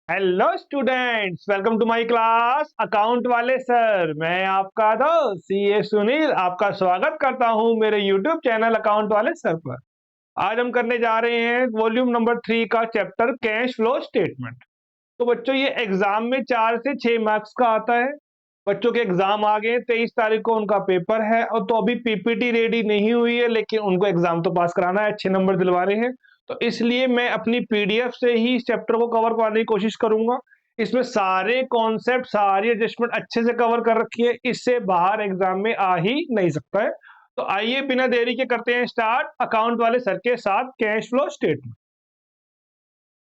Hello students, welcome to my class account वाले sir. मैं आपका दोस्त सीए सुनील आपका स्वागत करता हूं मेरे यूट्यूब चैनल अकाउंट वाले सर पर। आज हम करने जा रहे हैं वॉल्यूम नंबर 3 का चैप्टर कैश फ्लो स्टेटमेंट। तो बच्चों ये एग्जाम में 4 से 6 मार्क्स का आता है। बच्चों के एग्जाम आ गए, 23 तारीख को उनका पेपर है और तो अभी पीपीटी रेडी नहीं हुई है, लेकिन उनको एग्जाम तो पास कराना है, अच्छे नंबर दिलवाने हैं। तो इसलिए मैं अपनी पीडीएफ से ही इस चैप्टर को कवर करने की कोशिश करूंगा। इसमें सारे कॉन्सेप्ट, सारी एडजस्टमेंट अच्छे से कवर कर रखी है, इससे बाहर एग्जाम में आ ही नहीं सकता है। तो आइए बिना देरी के करते हैं स्टार्ट अकाउंट वाले सर के साथ cash flow statement.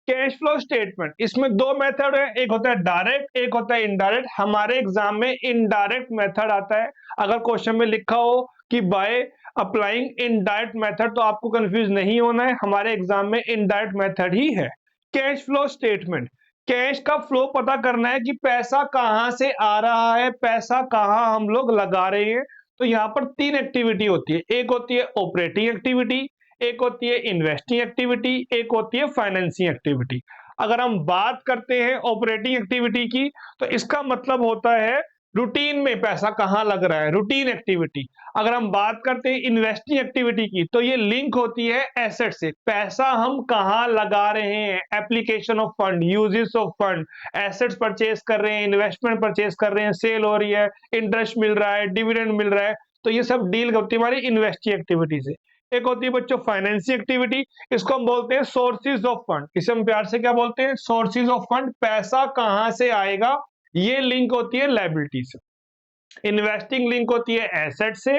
Cash flow statement, इसमें दो मेथड है, एक होता है डायरेक्ट, एक होता है इनडायरेक्ट। हमारे एग्जाम में इनडायरेक्ट मेथड आता है। अगर क्वेश्चन में लिखा हो कि बाय अप्लाइंग इनडायरेक्ट मेथड, तो आपको कंफ्यूज नहीं होना है, हमारे एग्जाम में इनडायरेक्ट मेथड ही है। कैश फ्लो स्टेटमेंट, कैश का फ्लो पता करना है कि पैसा कहां से आ रहा है, पैसा कहां हम लोग लगा रहे हैं। तो यहाँ पर 3 एक्टिविटी होती है, एक होती है ऑपरेटिंग एक्टिविटी, एक होती है इन्वेस्टिंग एक्टिविटी, एक होती है फाइनेंसिंग एक्टिविटी। अगर हम बात करते हैं ऑपरेटिंग एक्टिविटी की, तो इसका मतलब होता है रूटीन में पैसा कहां लग रहा है, रूटीन एक्टिविटी। अगर हम बात करते हैं इन्वेस्टिंग एक्टिविटी की, तो ये लिंक होती है एसेट से, पैसा हम कहां लगा रहे हैं, application of fund, uses of fund, assets purchase कर रहे हैं, इन्वेस्टमेंट परचेज कर रहे हैं, सेल हो रही है, इंटरेस्ट मिल रहा है, डिविडेंड मिल रहा है। तो ये सब डील होती है हमारी इन्वेस्टिंग एक्टिविटी से। एक होती है बच्चों फाइनेंसिंग एक्टिविटी, इसको हम बोलते हैं सोर्सेज ऑफ फंड। इसे हम प्यार से क्या बोलते हैं, सोर्सेज ऑफ फंड, पैसा कहां से आएगा, ये लिंक होती है लायबिलिटी से। इन्वेस्टिंग लिंक होती है एसेट से,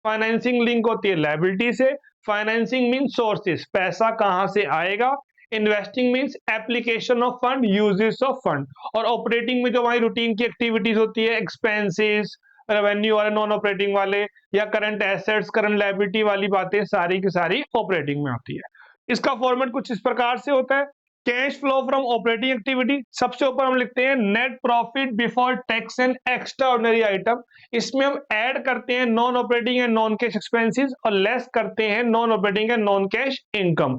फाइनेंसिंग लिंक होती है लायबिलिटी से। फाइनेंसिंग मीन सोर्सेज, पैसा कहां से आएगा। Investing means application of fund, uses of fund. और ऑपरेटिंग में जो हमारी रूटीन की एक्टिविटीज होती है, एक्सपेंसेस, रेवेन्यू वाले, नॉन ऑपरेटिंग वाले, या करंट एसेट्स, करंट लायबिलिटी वाली बातें सारी की सारी ऑपरेटिंग में आती है। इसका फॉर्मेट कुछ इस प्रकार से होता है। Cash flow from operating activity, सबसे ऊपर हम लिखते हैं net profit before tax and extra ordinary item. इसमें हम ऐड करते हैं non operating and non cash expenses और लेस करते हैं non operating and non cash income.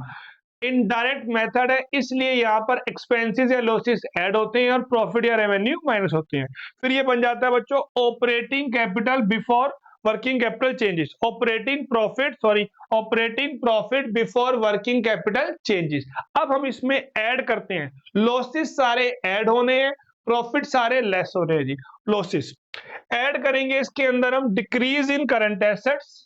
Indirect method है, इसलिए यहाँ पर एक्सपेंसेस या लॉसेस ऐड होते हैं और प्रॉफिट या रेवेन्यू माइनस होते हैं। फिर ये बन जाता है बच्चों operating capital before working capital changes, operating profit before working capital changes. अब हम इसमें ऐड करते हैं, लॉसेस सारे ऐड होने हैं, प्रॉफिट सारे लेस होने हैं जी। लॉसेस ऐड करेंगे, इसके अंदर हम डिक्रीज इन करंट एसेट्स,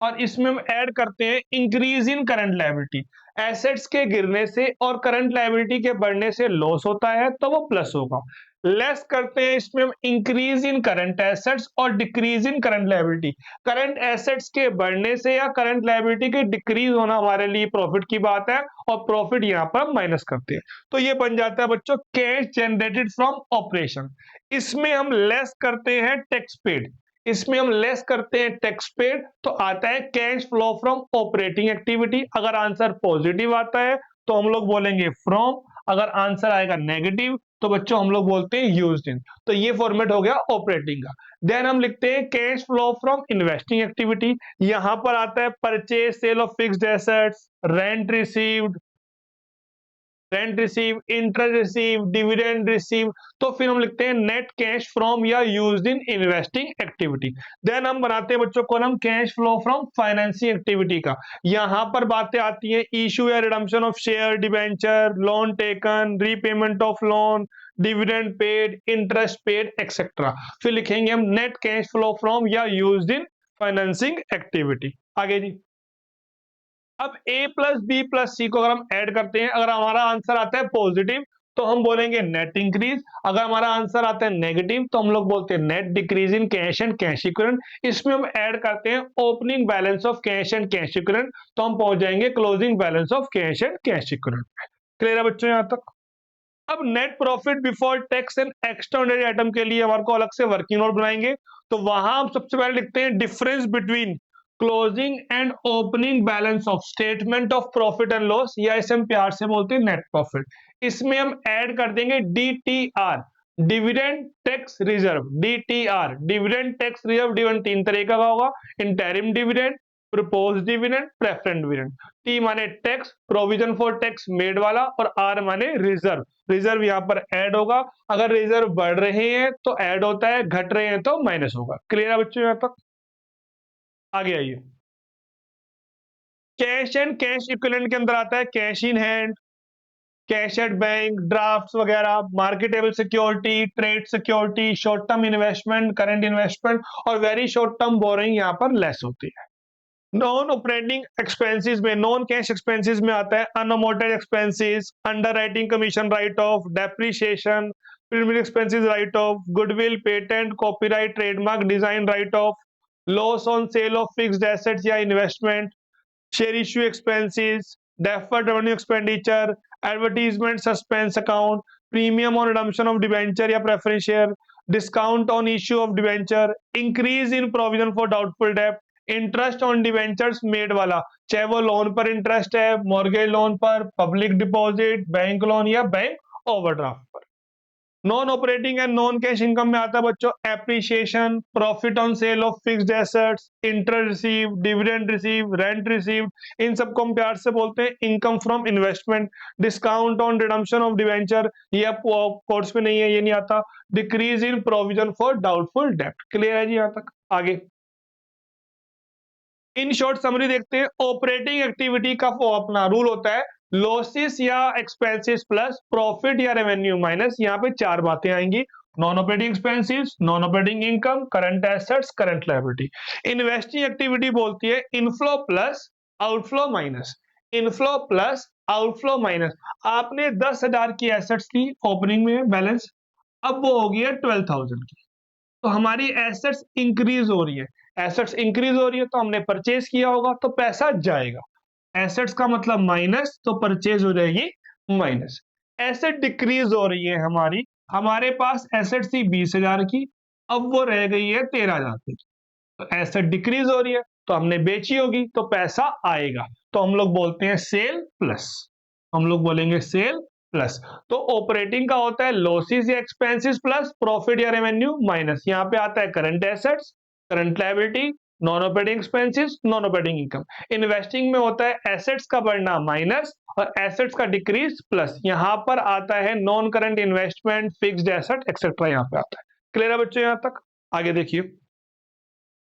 और इसमें हम ऐड करते हैं increase in current liability. Assets के गिरने से और करंट लायबिलिटी के बढ़ने से लॉस होता है, तो वो प्लस होगा। लेस करते हैं, इसमें हम इंक्रीज इन करंट एसेट्स और decrease in current liability. Current assets के बढ़ने से या करंट लायबिलिटी के डिक्रीज होना हमारे लिए प्रॉफिट की बात है, और प्रॉफिट यहाँ पर माइनस करते हैं। तो ये बन जाता है बच्चों कैश जनरेटेड फ्रॉम ऑपरेशन। इसमें हम लेस करते हैं टैक्स पेड, इसमें हम लेस करते हैं टैक्स पेड, तो आता है cash flow from operating activity. अगर आंसर पॉजिटिव आता है तो हम लोग बोलेंगे फ्रॉम, अगर आंसर आएगा नेगेटिव तो बच्चों हम लोग बोलते हैं यूज्ड इन। तो ये फॉर्मेट हो गया ऑपरेटिंग का। देन हम लिखते हैं cash flow from investing activity. यहां पर आता है purchase sale of fixed assets, rent receive, interest receive, dividend receive. तो फिर हम लिखते हैं नेट कैश फ्रॉम या used in investing activity. Then हम बनाते हैं बच्चों column cash flow from financing activity का। यहां पर बातें आती है इशू या redemption of share, debenture, loan taken, repayment of loan, dividend paid, interest paid etcetera. फिर लिखेंगे हम नेट कैश फ्लो फ्रॉम या यूज्ड इन फाइनेंसिंग एक्टिविटी। आगे जी, अब a प्लस बी प्लस सी को अगर हम ऐड करते हैं, अगर हमारा आंसर आता है पॉजिटिव तो हम बोलेंगे नेट इंक्रीज, अगर हमारा आंसर आता है नेगेटिव तो हम लोग बोलते हैं net decrease in cash and cash equivalent. इसमें हम ऐड करते हैं opening balance of cash and cash equivalent, तो हम पहुंच जाएंगे closing balance of cash and cash equivalent. Clear है बच्चों यहां तक। अब net profit before tax and extraordinary item के लिए हमारे को अलग से वर्किंग नोट बनाएंगे। तो वहां हम सबसे पहले लिखते हैं difference between closing and opening balance of statement of profit and loss, या इसे हम प्यार से बोलते हैं नेट प्रॉफिट। इसमें हम ऐड कर देंगे DTR, dividend tax reserve. DTR dividend tax reserve, dividend 3 तरीके का होगा, interim dividend, propose dividend, preference dividend. T माने tax, provision for tax made वाला, और आर माने रिजर्व। रिजर्व यहाँ पर ऐड होगा, अगर रिजर्व बढ़ रहे हैं तो ऐड होता है, घट रहे हैं तो माइनस होगा। क्लियर है बच्चों यहाँ तक? आगे आइए। कैश एंड कैश इक्विवेलेंट के अंदर आता है cash in hand, cash at bank, drafts वगैरह, marketable security, trade security, short term investment, current investment, और वेरी शॉर्ट टर्म बोरिंग यहाँ पर लेस होती है। नॉन ऑपरेटिंग एक्सपेंसेस में, नॉन कैश एक्सपेंसेस में आता है unamortised expenses, underwriting commission write off, depreciation, premium expenses write off, goodwill, patent, copyright, trademark, design write off, loss on sale of fixed assets या investment, share issue expenses, deferred revenue expenditure, advertisement suspense account, premium on redemption of debenture या preference share, discount on issue of debenture, increase in provision for doubtful डेब्ट, interest on debentures made वाला, चाहे वो loan पर interest है, mortgage loan पर, public deposit, bank loan या bank overdraft पर। Non operating and non cash income में आता है बच्चों appreciation, profit on sale of fixed assets, interest receive, dividend receive, rent receive, इन सबको हम प्यार से बोलते हैं income from investment. Discount on redemption of debenture, ये कोर्स में नहीं है, ये नहीं आता। Decrease in provision for doubtful डेब्ट। क्लियर है जी यहाँ तक? आगे इन शॉर्ट समरी देखते हैं। ऑपरेटिंग एक्टिविटी का अपना रूल होता है लॉसेस या एक्सपेंसेस प्लस प्रॉफिट या रेवेन्यू माइनस, यहाँ पे चार बातें आएंगी, non operating expenses, non operating income, current assets, current liability. Investing activity बोलती है inflow plus outflow minus, inflow plus outflow minus. आपने 10,000 की एसेट्स की ओपनिंग में बैलेंस, अब वो हो गई है 12,000 की, तो हमारी एसेट्स इंक्रीज हो रही है। एसेट्स इंक्रीज हो रही है तो हमने परचेज किया होगा तो पैसा जाएगा, एसेट्स का मतलब माइनस, तो परचेज हो जाएगी माइनस। एसेट डिक्रीज हो रही है हमारी, हमारे पास एसेट्स थी 20,000 की, अब वो रह गई है 13,000 की, तो एसेट डिक्रीज हो रही है तो हमने बेची होगी तो पैसा आएगा, तो हम लोग बोलते हैं सेल प्लस, हम लोग बोलेंगे सेल प्लस। तो ऑपरेटिंग का होता है लॉसेस या एक्सपेंसेस प्लस प्रॉफिट या रेवेन्यू माइनस, यहाँ पे आता है current assets, current liability, non operating expenses, non operating income. Investing में होता है एसेट्स का बढ़ना माइनस और एसेट्स का डिक्रीज प्लस, यहाँ पर आता है non current investment, fixed asset etcetera, यहाँ पे आता है। क्लियर है बच्चों यहाँ तक? आगे देखिए।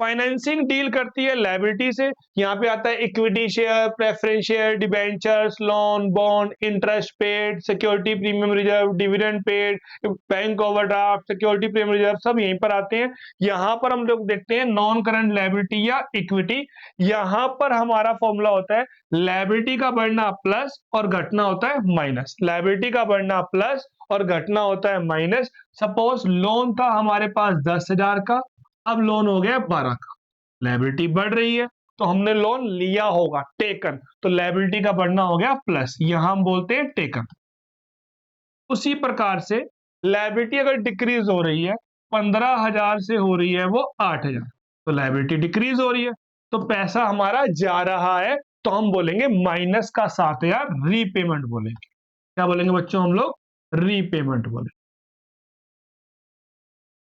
फाइनेंसिंग डील करती है लायबिलिटी से, यहाँ पे आता है equity share, preference share, debentures, loan, bond, interest paid, security premium reserve, dividend paid, bank overdraft, security premium reserve, सब यहीं पर आते हैं। यहाँ पर हम लोग देखते हैं नॉन करंट लायबिलिटी या इक्विटी, यहाँ पर हमारा फॉर्मूला होता है लायबिलिटी का बढ़ना प्लस और घटना होता है माइनस, लायबिलिटी का बढ़ना प्लस और घटना होता है माइनस। सपोज लोन था हमारे पास 10,000 का, अब लोन हो गया 12 का, लायबिलिटी बढ़ रही है तो हमने लोन लिया होगा, टेकन, तो लायबिलिटी का बढ़ना हो गया प्लस, यहां हम बोलते हैं टेकन। उसी प्रकार से लायबिलिटी अगर डिक्रीज हो रही है, 15,000 से हो रही है वो 8,000, तो लायबिलिटी डिक्रीज हो रही है तो पैसा हमारा जा रहा है, तो हम बोलेंगे माइनस का 7,000 रीपेमेंट बोलेंगे। क्या बोलेंगे बच्चों हम लोग? रीपेमेंट बोलेंगे।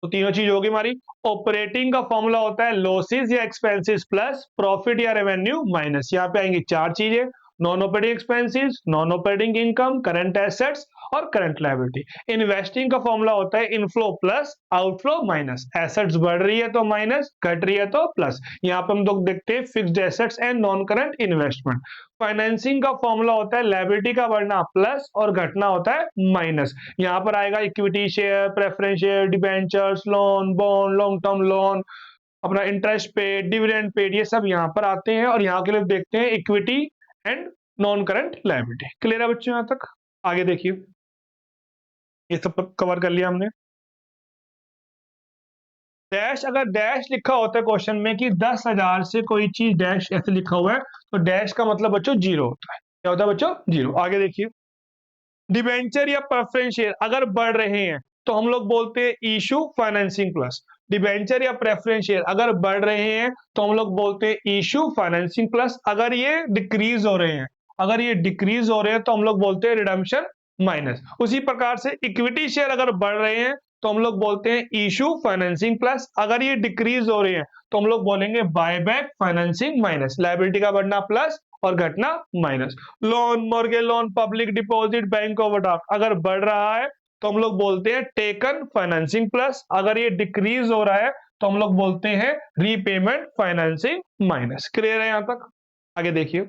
तो तीनों चीज होगी हमारी। ऑपरेटिंग का फॉर्मूला होता है लॉसेस या एक्सपेंसेस प्लस प्रॉफिट या रेवेन्यू माइनस, यहाँ पे आएंगी चार चीजें, non operating expenses, non operating income, current assets और करंट लायबिलिटी। इन्वेस्टिंग का फॉर्मूला होता है inflow plus outflow minus, assets बढ़ रही है तो माइनस, घट रही है तो प्लस। यहाँ पे हम लोग देखते हैं fixed assets and non current investment. Financing का फॉर्मूला होता है लायबिलिटी का बढ़ना प्लस और घटना होता है माइनस, यहाँ पर आएगा equity share, preference share, debentures, loan, bond, long term loan, अपना इंटरेस्ट पेड, डिविडेंड पेड, ये सब यहाँ पर आते हैं। और यहाँ के लिए देखते हैं equity and non current liability. Clear है बच्चों यहाँ तक? आगे देखिए, ये सब कवर कर लिया हमने। डैश, अगर डैश लिखा होता है क्वेश्चन में कि 10,000 से कोई चीज डैश ऐसे लिखा हुआ है, तो डैश का मतलब बच्चों जीरो होता है। क्या होता है बच्चों? जीरो। आगे देखिए, डिबेंचर या प्रेफरेंस शेयर अगर बढ़ रहे हैं तो हम लोग बोलते हैं इशू फाइनेंसिंग प्लस। डिबेंचर या प्रेफरेंस शेयर अगर बढ़ रहे हैं तो हम लोग बोलते हैं इशू फाइनेंसिंग प्लस। अगर ये डिक्रीज हो रहे हैं, अगर ये डिक्रीज हो रहे हैं तो हम लोग बोलते हैं रिडम्पशन माइनस। उसी प्रकार से इक्विटी शेयर अगर बढ़ रहे हैं तो हम लोग बोलते हैं इशू फाइनेंसिंग प्लस। अगर ये डिक्रीज हो रही है तो हम लोग बोलेंगे बायबैक फाइनेंसिंग माइनस। लायबिलिटी का बढ़ना प्लस और घटना minus. Loan, mortgage loan, public deposit, bank overdraft अगर बढ़ रहा है तो हम लोग बोलते हैं टेकन फाइनेंसिंग प्लस। अगर ये डिक्रीज हो रहा है तो हम लोग बोलते हैं रीपेमेंट फाइनेंसिंग माइनस। क्लियर है यहां तक? आगे देखिए,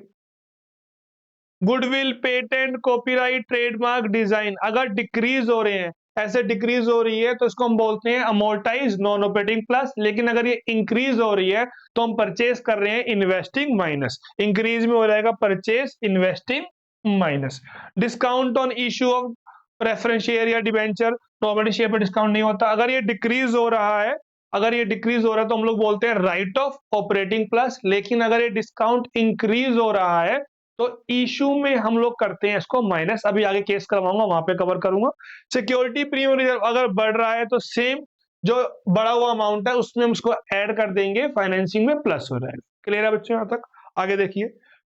goodwill, patent, copyright, trademark, design अगर डिक्रीज हो रहे हैं, ऐसे डिक्रीज हो रही है तो इसको हम बोलते हैं अमोर्टाइज नॉन ऑपरेटिंग प्लस। लेकिन अगर ये इंक्रीज हो रही है तो हम परचेज कर रहे हैं इन्वेस्टिंग माइनस। इंक्रीज में हो जाएगा purchase investing minus. Discount on issue of preference share या डिबेंचर, प्रॉपर्टी शेयर पर डिस्काउंट नहीं होता। अगर ये डिक्रीज हो रहा है, अगर ये डिक्रीज हो रहा है तो हम लोग बोलते हैं राइट ऑफ ऑपरेटिंग प्लस। लेकिन अगर ये डिस्काउंट इंक्रीज हो रहा है तो इशू में हम लोग करते हैं इसको माइनस। अभी आगे केस करवाऊंगा, वहां पे कवर करूंगा। सिक्योरिटी प्रीमियम रिजर्व अगर बढ़ रहा है तो सेम जो बढ़ा हुआ अमाउंट है उसमें हम उसको ऐड कर देंगे, फाइनेंसिंग में प्लस हो जाएगा। क्लियर है बच्चों यहां तक? आगे देखिए,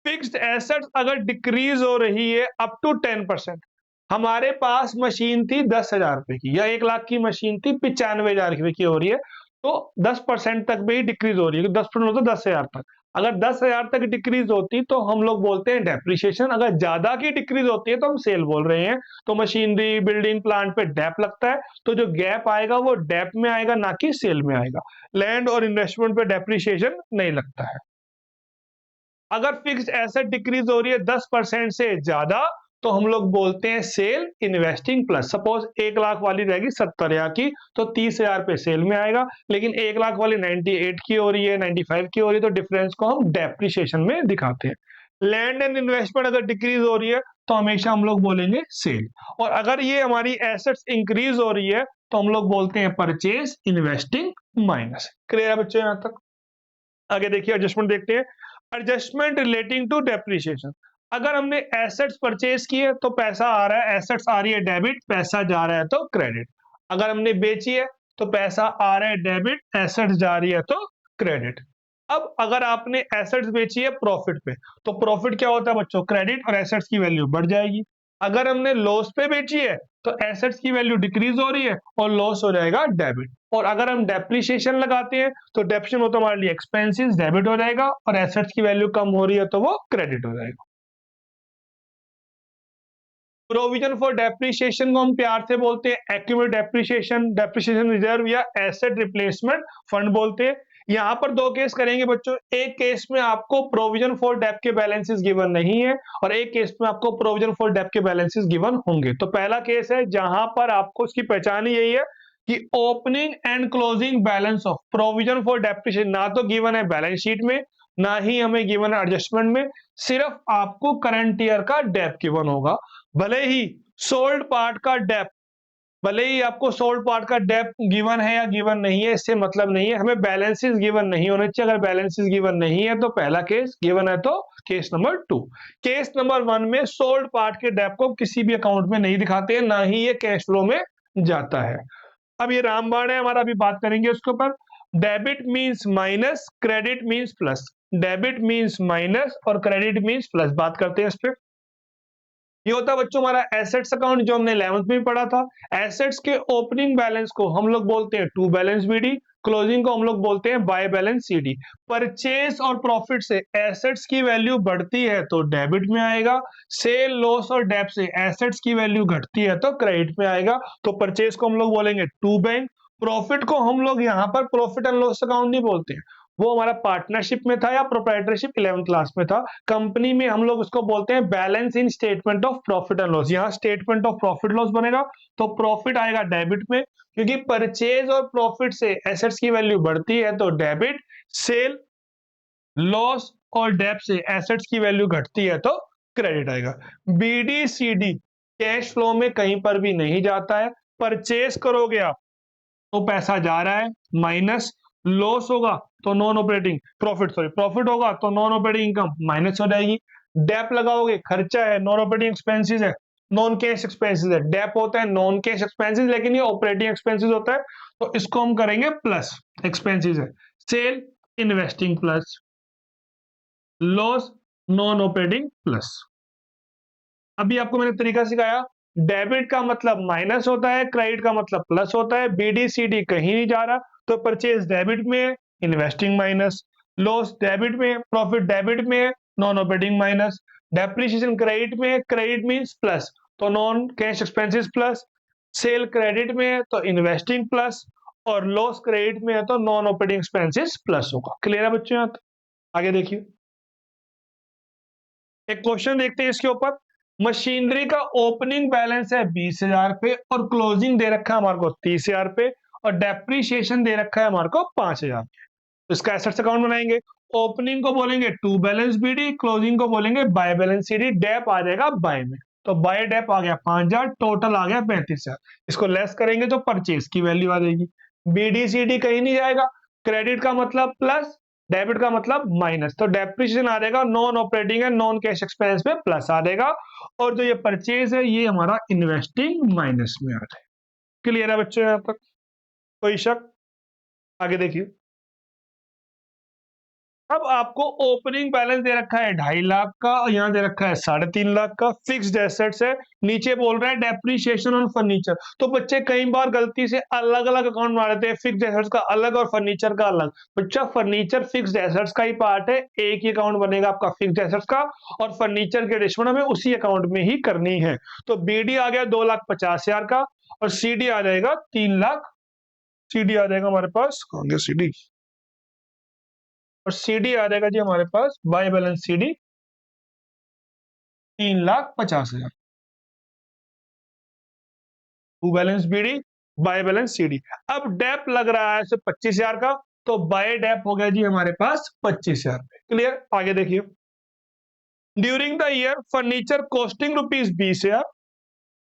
फिक्स्ड एसेट्स अगर डिक्रीज हो रही है अप टू 10%। हमारे पास मशीन थी 10,000 रुपए की या 1 लाख की मशीन थी 95,000 रुपए की हो रही है, तो 10% तक भी डिक्रीज हो रही है। 10% होता है 10,000 तक। अगर 10,000 तक डिक्रीज होती तो हम लोग बोलते हैं डेप्रिसिएशन। अगर ज्यादा की डिक्रीज होती है तो हम सेल बोल रहे हैं। तो मशीनरी, बिल्डिंग, प्लांट पे डेप लगता है, तो जो गैप आएगा वो डेप में आएगा, ना कि सेल में आएगा। लैंड और इन्वेस्टमेंट पे डेप्रिसिएशन नहीं लगता है। अगर फिक्स्ड एसेट डिक्रीज हो रही है 10% से ज्यादा तो हम लोग बोलते हैं sale investing plus. Suppose 1 lakh वाली रहेगी 70,000 की तो 30,000 पे सेल में आएगा, लेकिन 1 लाख वाली 98 की हो रही है, 95 की हो रही है, तो डिफरेंस को हम डेप्रिसिएशन में दिखाते हैं। लैंड एंड इन्वेस्टमेंट अगर डिक्रीज हो रही है तो हमेशा हम लोग बोलेंगे सेल। और अगर ये हमारी एसेट्स इंक्रीज हो रही है तो हम लोग बोलते हैं परचेज इन्वेस्टिंग माइनस। क्लियर है बच्चों यहां तक? आगे देखिए, एडजस्टमेंट देखते हैं। Adjustment relating to depreciation. अगर हमने एसेट्स परचेज किए तो पैसा आ रहा है, एसेट्स आ रही है डेबिट, पैसा जा रहा है तो क्रेडिट। अगर हमने बेची है तो पैसा आ रहा है डेबिट, एसेट्स जा रही है तो क्रेडिट। अब अगर आपने एसेट्स बेची है प्रॉफिट पे तो प्रॉफिट क्या होता है बच्चों? क्रेडिट, और एसेट्स की वैल्यू बढ़ जाएगी। अगर हमने लॉस पे बेची है तो एसेट्स की वैल्यू डिक्रीज हो रही है और लॉस हो जाएगा डेबिट। और अगर हम डेप्रिसिएशन लगाते हैं तो डेप्रिसिएशन होता है हमारे लिए एक्सपेंसेस, डेबिट हो जाएगा, और एसेट्स की वैल्यू कम हो रही है तो वो क्रेडिट हो जाएगा। प्रोविजन फॉर डेप्रिसिएशन को हम प्यार से बोलते हैं एक्यूमुलेटेड डेप्रिसिएशन, डेप्रिसिएशन रिजर्व या एसेट रिप्लेसमेंट फंड बोलते हैं। यहाँ पर दो केस करेंगे बच्चों। एक केस में आपको प्रोविजन फॉर डेप के बैलेंसेस गिवन नहीं है और एक केस में आपको प्रोविजन फॉर डेप के बैलेंसेस गिवन होंगे। तो पहला केस है जहां पर आपको उसकी पहचान ही यही है कि opening and closing balance of provision for depreciation ना तो गिवन है बैलेंस शीट में, ना ही हमें गिवन है एडजस्टमेंट में। सिर्फ आपको करंट ईयर का डेप गिवन होगा। भले ही सोल्ड पार्ट का डेप, भले ही आपको सोल्ड पार्ट का डेप गिवन है या गिवन नहीं है, इससे मतलब नहीं है। हमें बैलेंसेस गिवन नहीं होने चाहिए। अगर बैलेंसेस गिवन नहीं है तो पहला केस, गिवन है तो केस नंबर 2। केस नंबर 1 में सोल्ड पार्ट के डेप को किसी भी अकाउंट में नहीं दिखाते हैं, ना ही ये कैश फ्लो में जाता है। अब ये रामबाण है हमारा, अभी बात करेंगे उसके ऊपर। Debit means minus, credit means plus. Debit means minus और क्रेडिट मींस प्लस। बात करते हैं इस पे। ये होता है बच्चों हमारा एसेट्स अकाउंट, जो हमने 11th में पढ़ा था। एसेट्स के ओपनिंग बैलेंस को हम लोग बोलते हैं टू बैलेंस बीडी, क्लोजिंग को हम लोग बोलते हैं बाय बैलेंस सीडी। परचेस और प्रॉफिट से एसेट्स की वैल्यू बढ़ती है तो डेबिट में आएगा। सेल, लॉस और डेप से एसेट्स की वैल्यू घटती है तो क्रेडिट में आएगा। तो परचेस को हम लोग बोलेंगे टू बैंक। प्रॉफिट को हम लोग यहाँ पर प्रॉफिट एंड लॉस अकाउंट नहीं बोलते हैं, वो हमारा पार्टनरशिप में था या प्रोप्राइटरशिप 11th क्लास में था। कंपनी में हम लोग उसको बोलते हैं balance in statement of profit and loss. यहाँ स्टेटमेंट ऑफ प्रॉफिट लॉस बनेगा तो प्रॉफिट आएगा डेबिट में, क्योंकि परचेज और प्रॉफिट से एसेट्स की वैल्यू बढ़ती है तो डेबिट। सेल, लॉस और डेप से एसेट्स की वैल्यू घटती है तो क्रेडिट आएगा। बीडीसीडी कैश फ्लो में कहीं पर भी नहीं जाता है। परचेज करोगे आप तो पैसा जा रहा है माइनस, लॉस होगा तो नॉन ऑपरेटिंग प्रॉफिट होगा तो नॉन ऑपरेटिंग इनकम माइनस हो जाएगी। डेप लगाओगे, खर्चा है, नॉन ऑपरेटिंग एक्सपेंसेस है, नॉन कैश एक्सपेंसेस है। डेप होता है नॉन कैश एक्सपेंसेस, लेकिन ये ऑपरेटिंग एक्सपेंसेस होता है तो इसको हम करेंगे प्लस, एक्सपेंसेस है। Sale investing plus, loss non operating plus. अभी आपको मैंने तरीका सिखाया डेबिट का मतलब माइनस होता है, क्रेडिट का मतलब प्लस होता है। BDCD कहीं नहीं जा रहा, तो परचेज डेबिट में है, इन्वेस्टिंग माइनस। लॉस डेबिट में है, प्रॉफिट डेबिट में है, non operating minus. Depreciation credit में है, क्रेडिट मीन्स प्लस, तो non cash expenses plus. Cell credit में है तो इन्वेस्टिंग प्लस, और लॉस क्रेडिट में है तो नॉन ऑपरेटिंग एक्सपेंसेस प्लस होगा। क्लियर है बच्चों? यहाँ तक आगे देखिए, एक क्वेश्चन देखते हैं इसके ऊपर। मशीनरी का ओपनिंग बैलेंस है 20,000 पे और क्लोजिंग दे रखा है हमारे को 30,000 पे, और डेप्रीशिएशन दे रखा है हमारे को 5,000। तो इसका एसेट्स अकाउंट बनाएंगे। ओपनिंग को बोलेंगे टू बैलेंस बीडी, क्लोजिंग को बोलेंगे बाय बैलेंस सीडी। डेप आ जाएगा बाय में, तो बाय डेप आ गया 5,000, टोटल आ गया 35,000। इसको लेस करेंगे तो परचेज की वैल्यू आ जाएगी। BDCD कहीं नहीं जाएगा, क्रेडिट का मतलब प्लस, डेबिट का मतलब माइनस, तो डेप्रिसिएशन आ जाएगा नॉन ऑपरेटिंग है, नॉन कैश एक्सपेंस में प्लस आ जाएगा, और जो ये परचेज है ये हमारा इन्वेस्टिंग माइनस में आ जाएगा। क्लियर है बच्चों? यहाँ तक कोई शक? आगे देखिए, अब आपको ओपनिंग बैलेंस दे रखा है 2.5 लाख का, और यहाँ दे रखा है 3.5 लाख का। फिक्स्ड एसेट्स है, नीचे बोल रहा है डेप्रीशिएशन ऑन फर्नीचर। तो बच्चे कई बार गलती से अलग अलग अकाउंट बना लेते हैं, फिक्स्ड एसेट्स का अलग और फर्नीचर का अलग। बच्चा फर्नीचर फिक्स्ड एसेट्स का ही पार्ट है, एक ही अकाउंट बनेगा आपका फिक्स्ड एसेट्स का, और फर्नीचर की एडिशन हमें उसी अकाउंट में ही करनी है। तो BD आ गया 2,50,000 का, और CD आ जाएगा 3 लाख। CD आ जाएगा हमारे पास, कौन गया CD, और CD आ जाएगा जी हमारे पास by balance CD 3,50,000। To balance BD, by balance CD। अब डेप लग रहा है सिर्फ 25,000 का, तो बाय डेप हो गया जी हमारे पास 25,000। क्लियर? आगे देखिए, during the year furniture costing ₹20,000,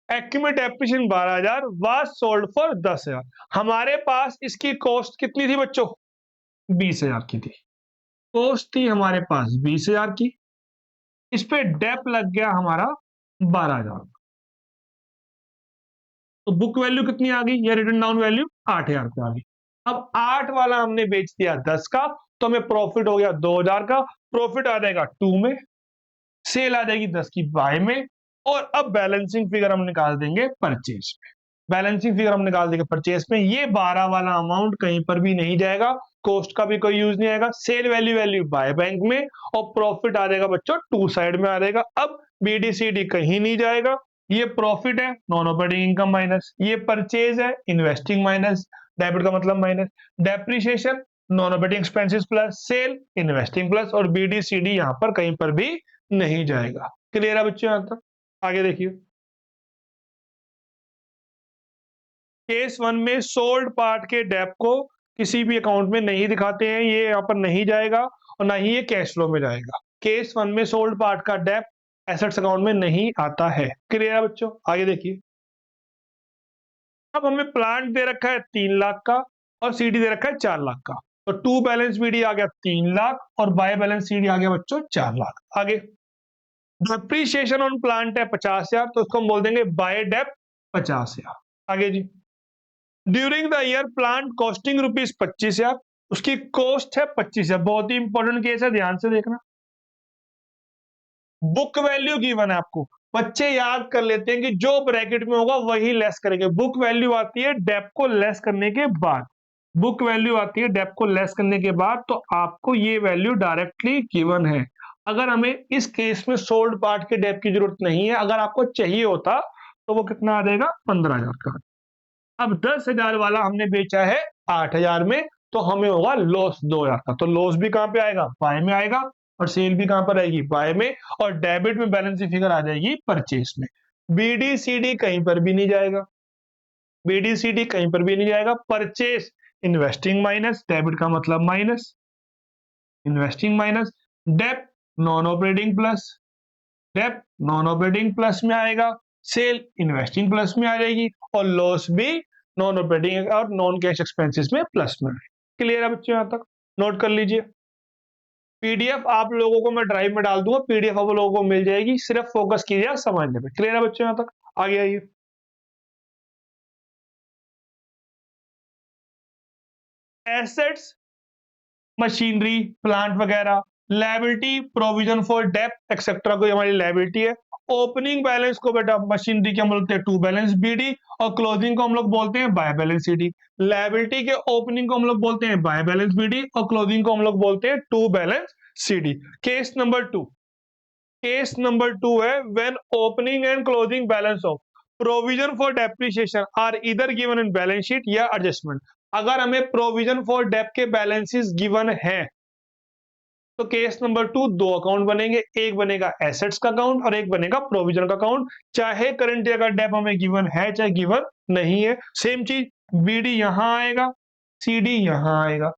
accumulated depreciation 12,000, was sold for 10,000। हमारे पास इसकी कॉस्ट कितनी थी बच्चों? 20,000 की थी। कॉस्ट थी हमारे पास 20,000 की, इस पे डेप लग गया हमारा 12,000। तो बुक वैल्यू कितनी आ गई, या रिटन डाउन वैल्यू 8,000 पे आ गई। अब 8 वाला हमने बेच दिया 10 का, तो हमें प्रॉफिट हो गया 2,000 का। प्रॉफिट आ जाएगा 2 में, सेल आ जाएगी 10 की बाय में, और अब बैलेंसिंग फिगर हम निकाल देंगे परचेज में। बैलेंसिंग फिगर हम निकाल देंगे परचेज में। ये 12 वाला अमाउंट कहीं पर भी नहीं जाएगा, कॉस्ट का भी कोई यूज नहीं आएगा। सेल वैल्यू बाय बैंक में, और प्रॉफिट आ जाएगा बच्चों टू साइड में आ जाएगा। अब BDCD कहीं नहीं जाएगा, ये प्रॉफिट है नॉन ऑपरेटिंग इनकम माइनस, ये परचेज है इन्वेस्टिंग माइनस, डेबिट का मतलब minus, depreciation non operating expenses plus, sale investing plus, और BDCD यहाँ पर कहीं पर भी नहीं जाएगा। क्लियर है बच्चों? यहाँ तक आगे देखिए, केस 1 में सोल्ड पार्ट के डेप को किसी भी अकाउंट में नहीं दिखाते हैं, ये यहाँ पर नहीं जाएगा, और ना ही ये कैश फ्लो में जाएगा। केस 1 में सोल्ड पार्ट का डेप एसेट्स अकाउंट में नहीं आता है। क्लियर है बच्चों? आगे देखिए, अब हमें प्लांट दे रखा है 3 लाख का, और CD दे रखा है 4 लाख का। तो टू बैलेंस BD आ गया 3 लाख, और बाय बैलेंस CD आ गया बच्चों 4 लाख। आगे डेप्रीशिएशन ऑन प्लांट है 50,000, तो उसको हम बोल देंगे बाय डेप 50,000। आगे जी, during the year plant costing ₹25,000, उसकी कॉस्ट है 25,000। बहुत ही इंपॉर्टेंट केस है, ध्यान से देखना। बुक वैल्यू गिवन है आपको, बच्चे याद कर लेते हैं कि जो ब्रैकेट में होगा वही लेस करेंगे। बुक वैल्यू आती है डेप को लेस करने के बाद, बुक वैल्यू आती है डेप को लेस करने के बाद, तो आपको ये वैल्यू डायरेक्टली गिवन है। अगर हमें इस केस में सोल्ड पार्ट के डेप की जरूरत नहीं है, अगर आपको चाहिए होता तो वो कितना आ जाएगा, 15,000 का। अब 10,000 वाला हमने बेचा है 8,000 में, तो हमें होगा लॉस 2,000 का। तो लॉस भी कहां पे आएगा, बाय में आएगा, और सेल भी कहां पर आएगी, बाय में, और डेबिट में बैलेंस फिगर आ जाएगी परचेस में। BDCD कहीं पर भी नहीं जाएगा, BDCD कहीं पर भी नहीं जाएगा। परचेस इन्वेस्टिंग माइनस, डेबिट का मतलब minus, investing minus, dep non operating plus, dep non operating plus में आएगा, सेल इन्वेस्टिंग प्लस में आ जाएगी, और लॉस भी नॉन ऑपरेटिंग और नॉन कैश एक्सपेंसेस में प्लस में आएगी। क्लियर है बच्चों? यहां तक नोट कर लीजिए। PDF आप लोगों को मैं ड्राइव में डाल दूंगा, PDF आप लोगों को मिल जाएगी, सिर्फ फोकस कीजिए समझने पे। क्लियर है बच्चों? यहां तक आगे आइए, एसेट्स मशीनरी प्लांट वगैरह, liability provision for depth etcetera कोई हमारी लायबिलिटी है, ओपनिंग बैलेंस को बेटा मशीनरी के हम बोलते हैं टू बैलेंस बीडी, और क्लोजिंग को हम लोग बोलते हैं बाय बैलेंस सीडी। लायबिलिटी के ओपनिंग को हम लोग बोलते हैं बाय बैलेंस बीडी और क्लोजिंग को हम लोग बोलते हैं to balance CD. Case number two, case number two है when opening and closing balance of provision for depreciation are इधर गिवन इन बैलेंस शीट या एडजस्टमेंट। अगर हमें प्रोविजन फॉर डेप के बैलेंसेस गिवन है तो केस नंबर टू दो account बनेंगे, एक बनेगा एसेट्स का अकाउंट और एक बनेगा प्रोविजन का अकाउंट, चाहे करंट ईयर का डेप हमें गिवन है चाहे गिवन नहीं है। सेम चीज बीडी यहां आएगा, सीडी यहां आएगा,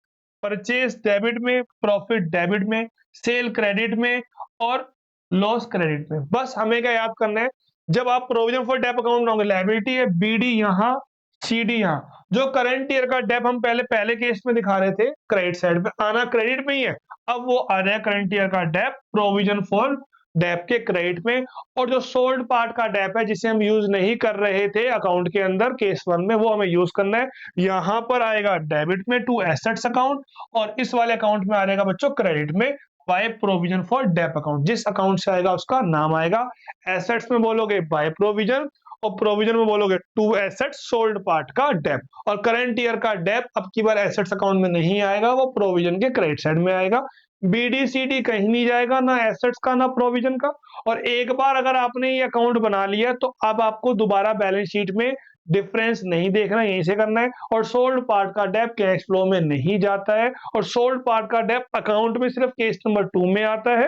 परचेज डेबिट में, प्रॉफिट डेबिट में, सेल क्रेडिट में और लॉस क्रेडिट में। बस हमें क्या याद करना है, जब आप प्रोविजन फॉर डेप अकाउंट बनाओगे लायबिलिटी है बीडी यहां सीडी यहां, जो करंट ईयर का डेप हम पहले केस में दिखा रहे थे क्रेडिट साइड पे आना क्रेडिट में ही है, अब वो आ रहा है करंट ईयर का डेप प्रोविजन फॉर डेप के क्रेडिट में। और जो सोल्ड पार्ट का डेप है जिसे हम यूज नहीं कर रहे थे अकाउंट के अंदर केस वन में, वो हमें यूज करना है, यहां पर आएगा डेबिट में टू एसेट्स अकाउंट और इस वाले अकाउंट में आएगा बच्चों क्रेडिट में by provision for dep account. जिस अकाउंट से आएगा उसका नाम आएगा, एसेट्स में बोलोगे बाय प्रोविजन और प्रोविजन में बोलोगे टू एसेट्स सोल्ड पार्ट का डेप। और करंट ईयर का डेप अब की बार एसेट्स अकाउंट में नहीं आएगा, वो प्रोविजन के क्रेडिट साइड में आएगा। बीडीसीडी कहीं नहीं जाएगा, ना एसेट्स का ना प्रोविजन का। और एक बार अगर आपने ये अकाउंट बना लिया तो अब आपको दोबारा बैलेंस शीट में डिफरेंस नहीं देखना, यहीं से करना है। और सोल्ड पार्ट का डेप कैश फ्लो में नहीं जाता है और सोल्ड पार्ट का डेप अकाउंट में सिर्फ केस नंबर 2 में आता है,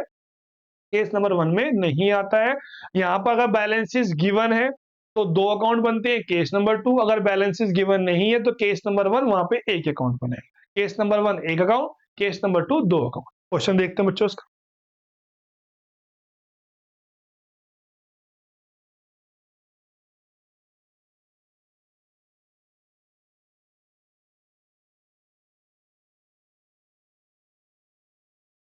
केस नंबर 1 में नहीं आता है। यहाँ पर अगर बैलेंसेस गिवन है तो दो अकाउंट बनते हैं केस नंबर 2, अगर बैलेंसेस गिवन नहीं है तो केस नंबर 1 वहां पे एक अकाउंट बनेगा। केस नंबर 1 एक अकाउंट, केस नंबर 2 दो अकाउंट। क्वेश्चन देखते हैं बच्चों उसका।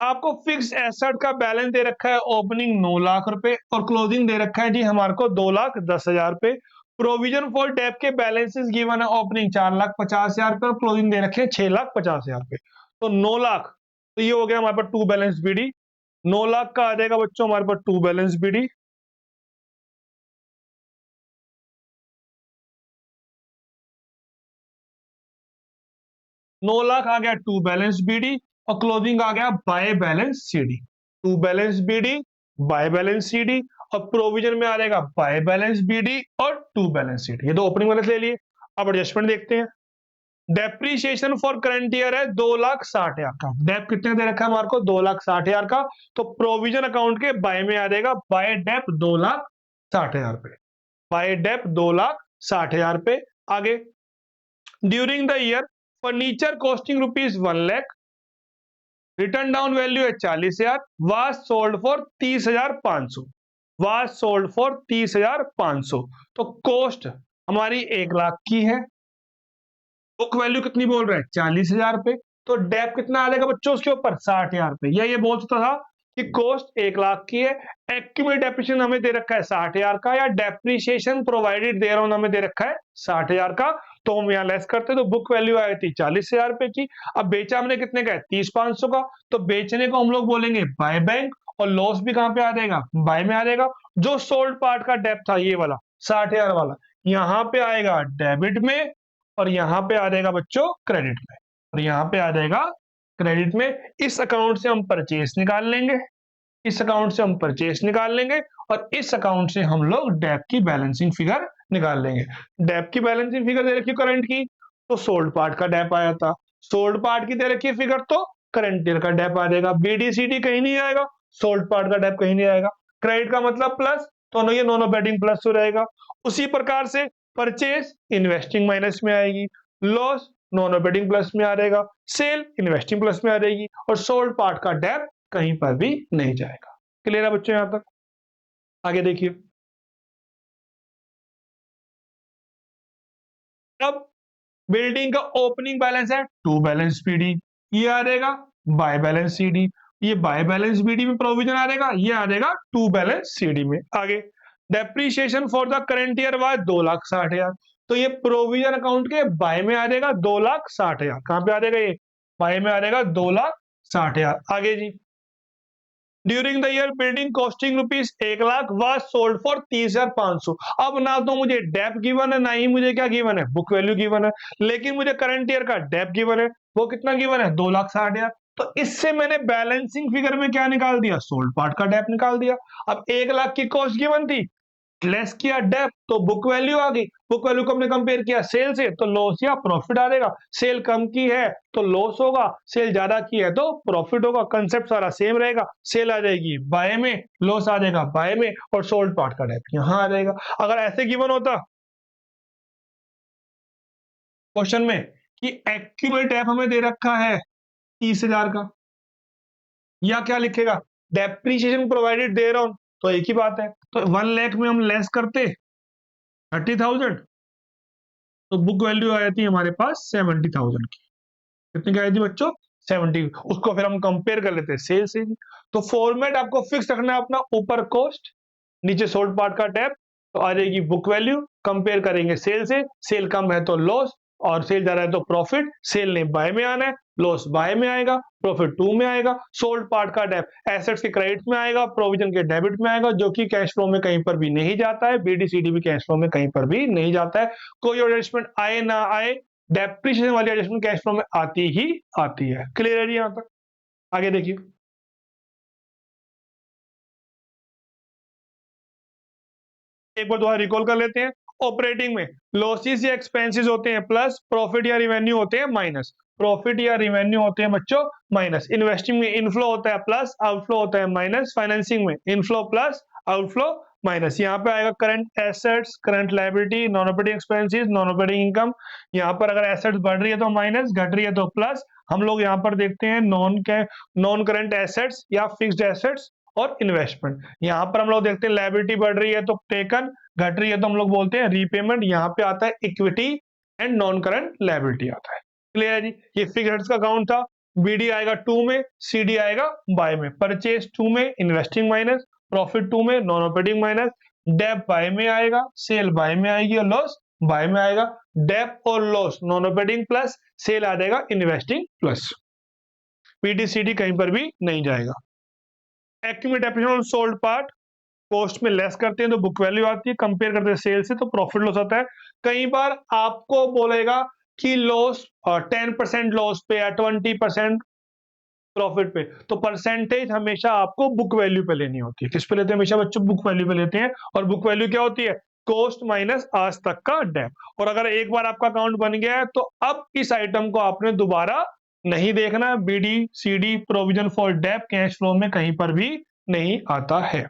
आपको फिक्स एसेट का बैलेंस दे रखा है ओपनिंग 9 लाख रुपए और क्लोजिंग दे रखा है जी हमारे को 2,10,000 रुपए। प्रोविजन फॉर डेप के बैलेंसेस गिवन है ओपनिंग 4,50,000 रुपए और क्लोजिंग दे रखे हैं 6,50,000 रुपए। तो 9 लाख, तो ये हो गया हमारे पास टू बैलेंस बीडी। 9 लाख का आ जाएगा बच्चों हमारे पास टू बैलेंस बीडी। नौ लाख आ गया टू बैलेंस बीडी और क्लोजिंग आ गया by balance CD. To balance BD, by balance CD और प्रोविजन में आ जाएगा बाय बैलेंस बीडी और टू बैलेंस सीडी। ये तो ओपनिंग बैलेंस ले लिए। अब एडजस्टमेंट देखते हैं। डेप्रीशिएशन फॉर करंट ईयर है 2,60,000 का। डेप कितने दे रखा है हमारे को 2,60,000 का, तो प्रोविजन अकाउंट के बाय में आ जाएगा बाय डेप 2,60,000 रुपए, बाय डेप 2,60,000 रुपए। आगे during the year furniture costing rupees 1 lakh, return down value है 40,000, was sold for 30,500, was sold for 30,500। तो कॉस्ट हमारी 1 लाख की है, बुक वैल्यू कितनी बोल रहे हैं 40,000 रुपए, तो डेप कितना आ जाएगा बच्चों उसके ऊपर 60,000 रुपए। या ये बोल सकता था कि कॉस्ट 1 लाख की है, एक्यूमुलेट डेप्रिसिएशन हमें दे रखा है 60,000 का, या डेप्रिसिएशन प्रोवाइडेड दे रहा हूं हमें दे रखा है 60,000 का, तो हम यहाँ लेस करते तो बुक वैल्यू आई थी 40,000 रुपए की। अब बेचा हमने कितने का है 30,500 का, तो बेचने को हम लोग बोलेंगे बाय बैंक और लॉस भी कहां पे आ जाएगा बाय में आ जाएगा। जो सोल्ड पार्ट का डेप था ये वाला 60,000 वाला, यहाँ पे आएगा डेबिट में और यहाँ पे आ जाएगा बच्चों क्रेडिट में, और यहाँ पे आ जाएगा क्रेडिट में। इस अकाउंट से हम परचेस निकाल लेंगे, इस अकाउंट से हम परचेस निकाल लेंगे और इस अकाउंट से हम लोग डेप की बैलेंसिंग फिगर निकाल लेंगे। डेप की बैलेंसिंग फिगर दे रखी करंट की तो सोल्ड पार्ट का डेप आया था, सोल्ड पार्ट की दे रखी फिगर तो करंट ईयर का डेप आ जाएगा। बीडीसीडी कहीं नहीं आएगा, सोल्ड पार्ट का डेप कहीं नहीं आएगा, क्रेडिट का मतलब प्लस, तो ये दोनों बेटिंग प्लस हो रहेगा। उसी प्रकार से परचेस इन्वेस्टिंग माइनस में आएगी, लॉस नॉन ऑपरेटिंग प्लस में आ जाएगा, सेल इन्वेस्टिंग प्लस में आ जाएगी और सोल्ड पार्ट का डेप कहीं पर भी नहीं जाएगा। क्लियर है बच्चों यहां तक? आगे देखिए। अब बिल्डिंग का ओपनिंग बैलेंस है टू बैलेंस बीडी, ये आ जाएगा बाय बैलेंस सीडी, ये बाय बैलेंस बीडी में प्रोविजन आ जाएगा, ये आ जाएगा टू बैलेंस सीडी में। आगे depreciation for the current year was 2,60,000, तो ये प्रोविजन अकाउंट के बाय में आ जाएगा 2,60,000। कहां पे आ जाएगा ये बाय में आ जाएगा 2,60,000। आगे जी during the year building costing rupees 1,00,000 was sold for 30,500। अब ना तो मुझे डेप गिवन है, ना ही मुझे क्या गिवन है, बुक वैल्यू गिवन है, लेकिन मुझे करंट ईयर का डेप गिवन है। वो कितना गिवन है, 2,60,000। तो इससे मैंने बैलेंसिंग फिगर में क्या निकाल दिया, सोल्ड पार्ट का डेप निकाल दिया। अब 1,00,000 की कॉस्ट गिवन थी, लेस किया डेप, तो बुक वैल्यू आ गई। बुक वैल्यू को हमने कंपेयर किया सेल से, तो लॉस या प्रॉफिट आ जाएगा। सेल कम की है तो लॉस होगा, सेल ज्यादा की है तो प्रॉफिट होगा। कंसेप्ट सारा सेम रहेगा। सेल आ जाएगी बाय में, लॉस आ जाएगा बाय में, और सोल्ड पार्ट का डेप यहां आ जाएगा। अगर ऐसे गिवन होता क्वेश्चन में कि एक्यूरेट डेप हमें दे रखा है 30,000 का, या क्या लिखेगा, डेप्रीशिएशन प्रोवाइडेड देयर ऑन, तो एक ही बात है। तो 1,00,000 में हम लेस करते 30,000, तो बुक वैल्यू आ जाती है हमारे पास 70,000 की। कितनी की आई थी बच्चों, 70। उसको फिर हम कंपेयर कर लेते हैं सेल से। तो फॉर्मेट आपको फिक्स रखना है अपना, ऊपर कॉस्ट, नीचे सोल्ड पार्ट का डेप, तो आ जाएगी बुक वैल्यू, कंपेयर करेंगे सेल से। सेल कम है तो लॉस, और सेल ज्यादा है तो प्रॉफिट। सेल ने बाय में आना है, लॉस बाय में आएगा, प्रॉफिट टू में आएगा। सोल्ड पार्ट का डेप एसेट्स के क्रेडिट में आएगा, प्रोविजन के डेबिट में आएगा, जो कि कैश फ्लो में कहीं पर भी नहीं जाता है। बीडीसीडी भी कैश फ्लो में कहीं पर भी नहीं जाता है। कोई एडजस्टमेंट आए ना आए, डेप्रिसिएशन वाली एडजस्टमेंट कैश फ्लो में आती ही आती है। क्लियर है जी यहां तक? आगे देखिए, एक बार दोबारा रिकॉल कर लेते हैं। ऑपरेटिंग में लॉसेस या एक्सपेंसेस होते हैं प्लस, प्रॉफिट या रिवेन्यू होते हैं माइनस। प्रॉफिट या रिवेन्यू होते हैं बच्चों माइनस। इन्वेस्टिंग में इनफ्लो होता है प्लस, आउटफ्लो होता है माइनस। फाइनेंसिंग में इनफ्लो प्लस, आउटफ्लो माइनस। यहाँ पे आएगा current assets, current liability, non operating expenses, non operating income. यहाँ पर अगर एसेट्स बढ़ रही है तो माइनस, घट रही है तो प्लस। हम लोग यहाँ पर देखते हैं नॉन करंट एसेट्स या फिक्स्ड एसेट्स और इन्वेस्टमेंट। यहाँ पर हम लोग देखते हैं लायबिलिटी बढ़ रही है तो टेकन, घट रही है तो हम लोग बोलते हैं रीपेमेंट। यहाँ पे आता है equity and non current liability आता है। क्लियर है जी? ये फिक्स्ड का अकाउंट था। बीडी आएगा टू में, सीडी आएगा बाय में। परचेज टू में, इन्वेस्टिंग माइनस, प्रॉफिट टू में, non operating minus. Dep by में आएगा, सेल बाय में आएगी, और लॉस बाय में आएगा। डेप और loss non operating plus, sale आ जाएगा इन्वेस्टिंग प्लस। पीडीसीडी कहीं पर भी नहीं जाएगा। Accumulate depreciation on sold part, cost में लेस करते हैं तो बुक वैल्यू आती है, कंपेयर करते हैं सेल से तो प्रॉफिट लॉस आता है। कई बार आपको बोलेगा कि लॉस 10% लॉस पे या 20% प्रॉफिट पे, तो परसेंटेज हमेशा आपको बुक वैल्यू पे लेनी होती है। किस पे लेते हैं हमेशा बच्चों, बुक वैल्यू पे लेते हैं। और बुक वैल्यू क्या होती है, कॉस्ट माइनस आज तक का डेप। और अगर एक बार आपका अकाउंट बन गया है तो अब इस आइटम को आपने दोबारा नहीं देखना। BD CD provision for dep cash flow में कहीं पर भी नहीं आता है।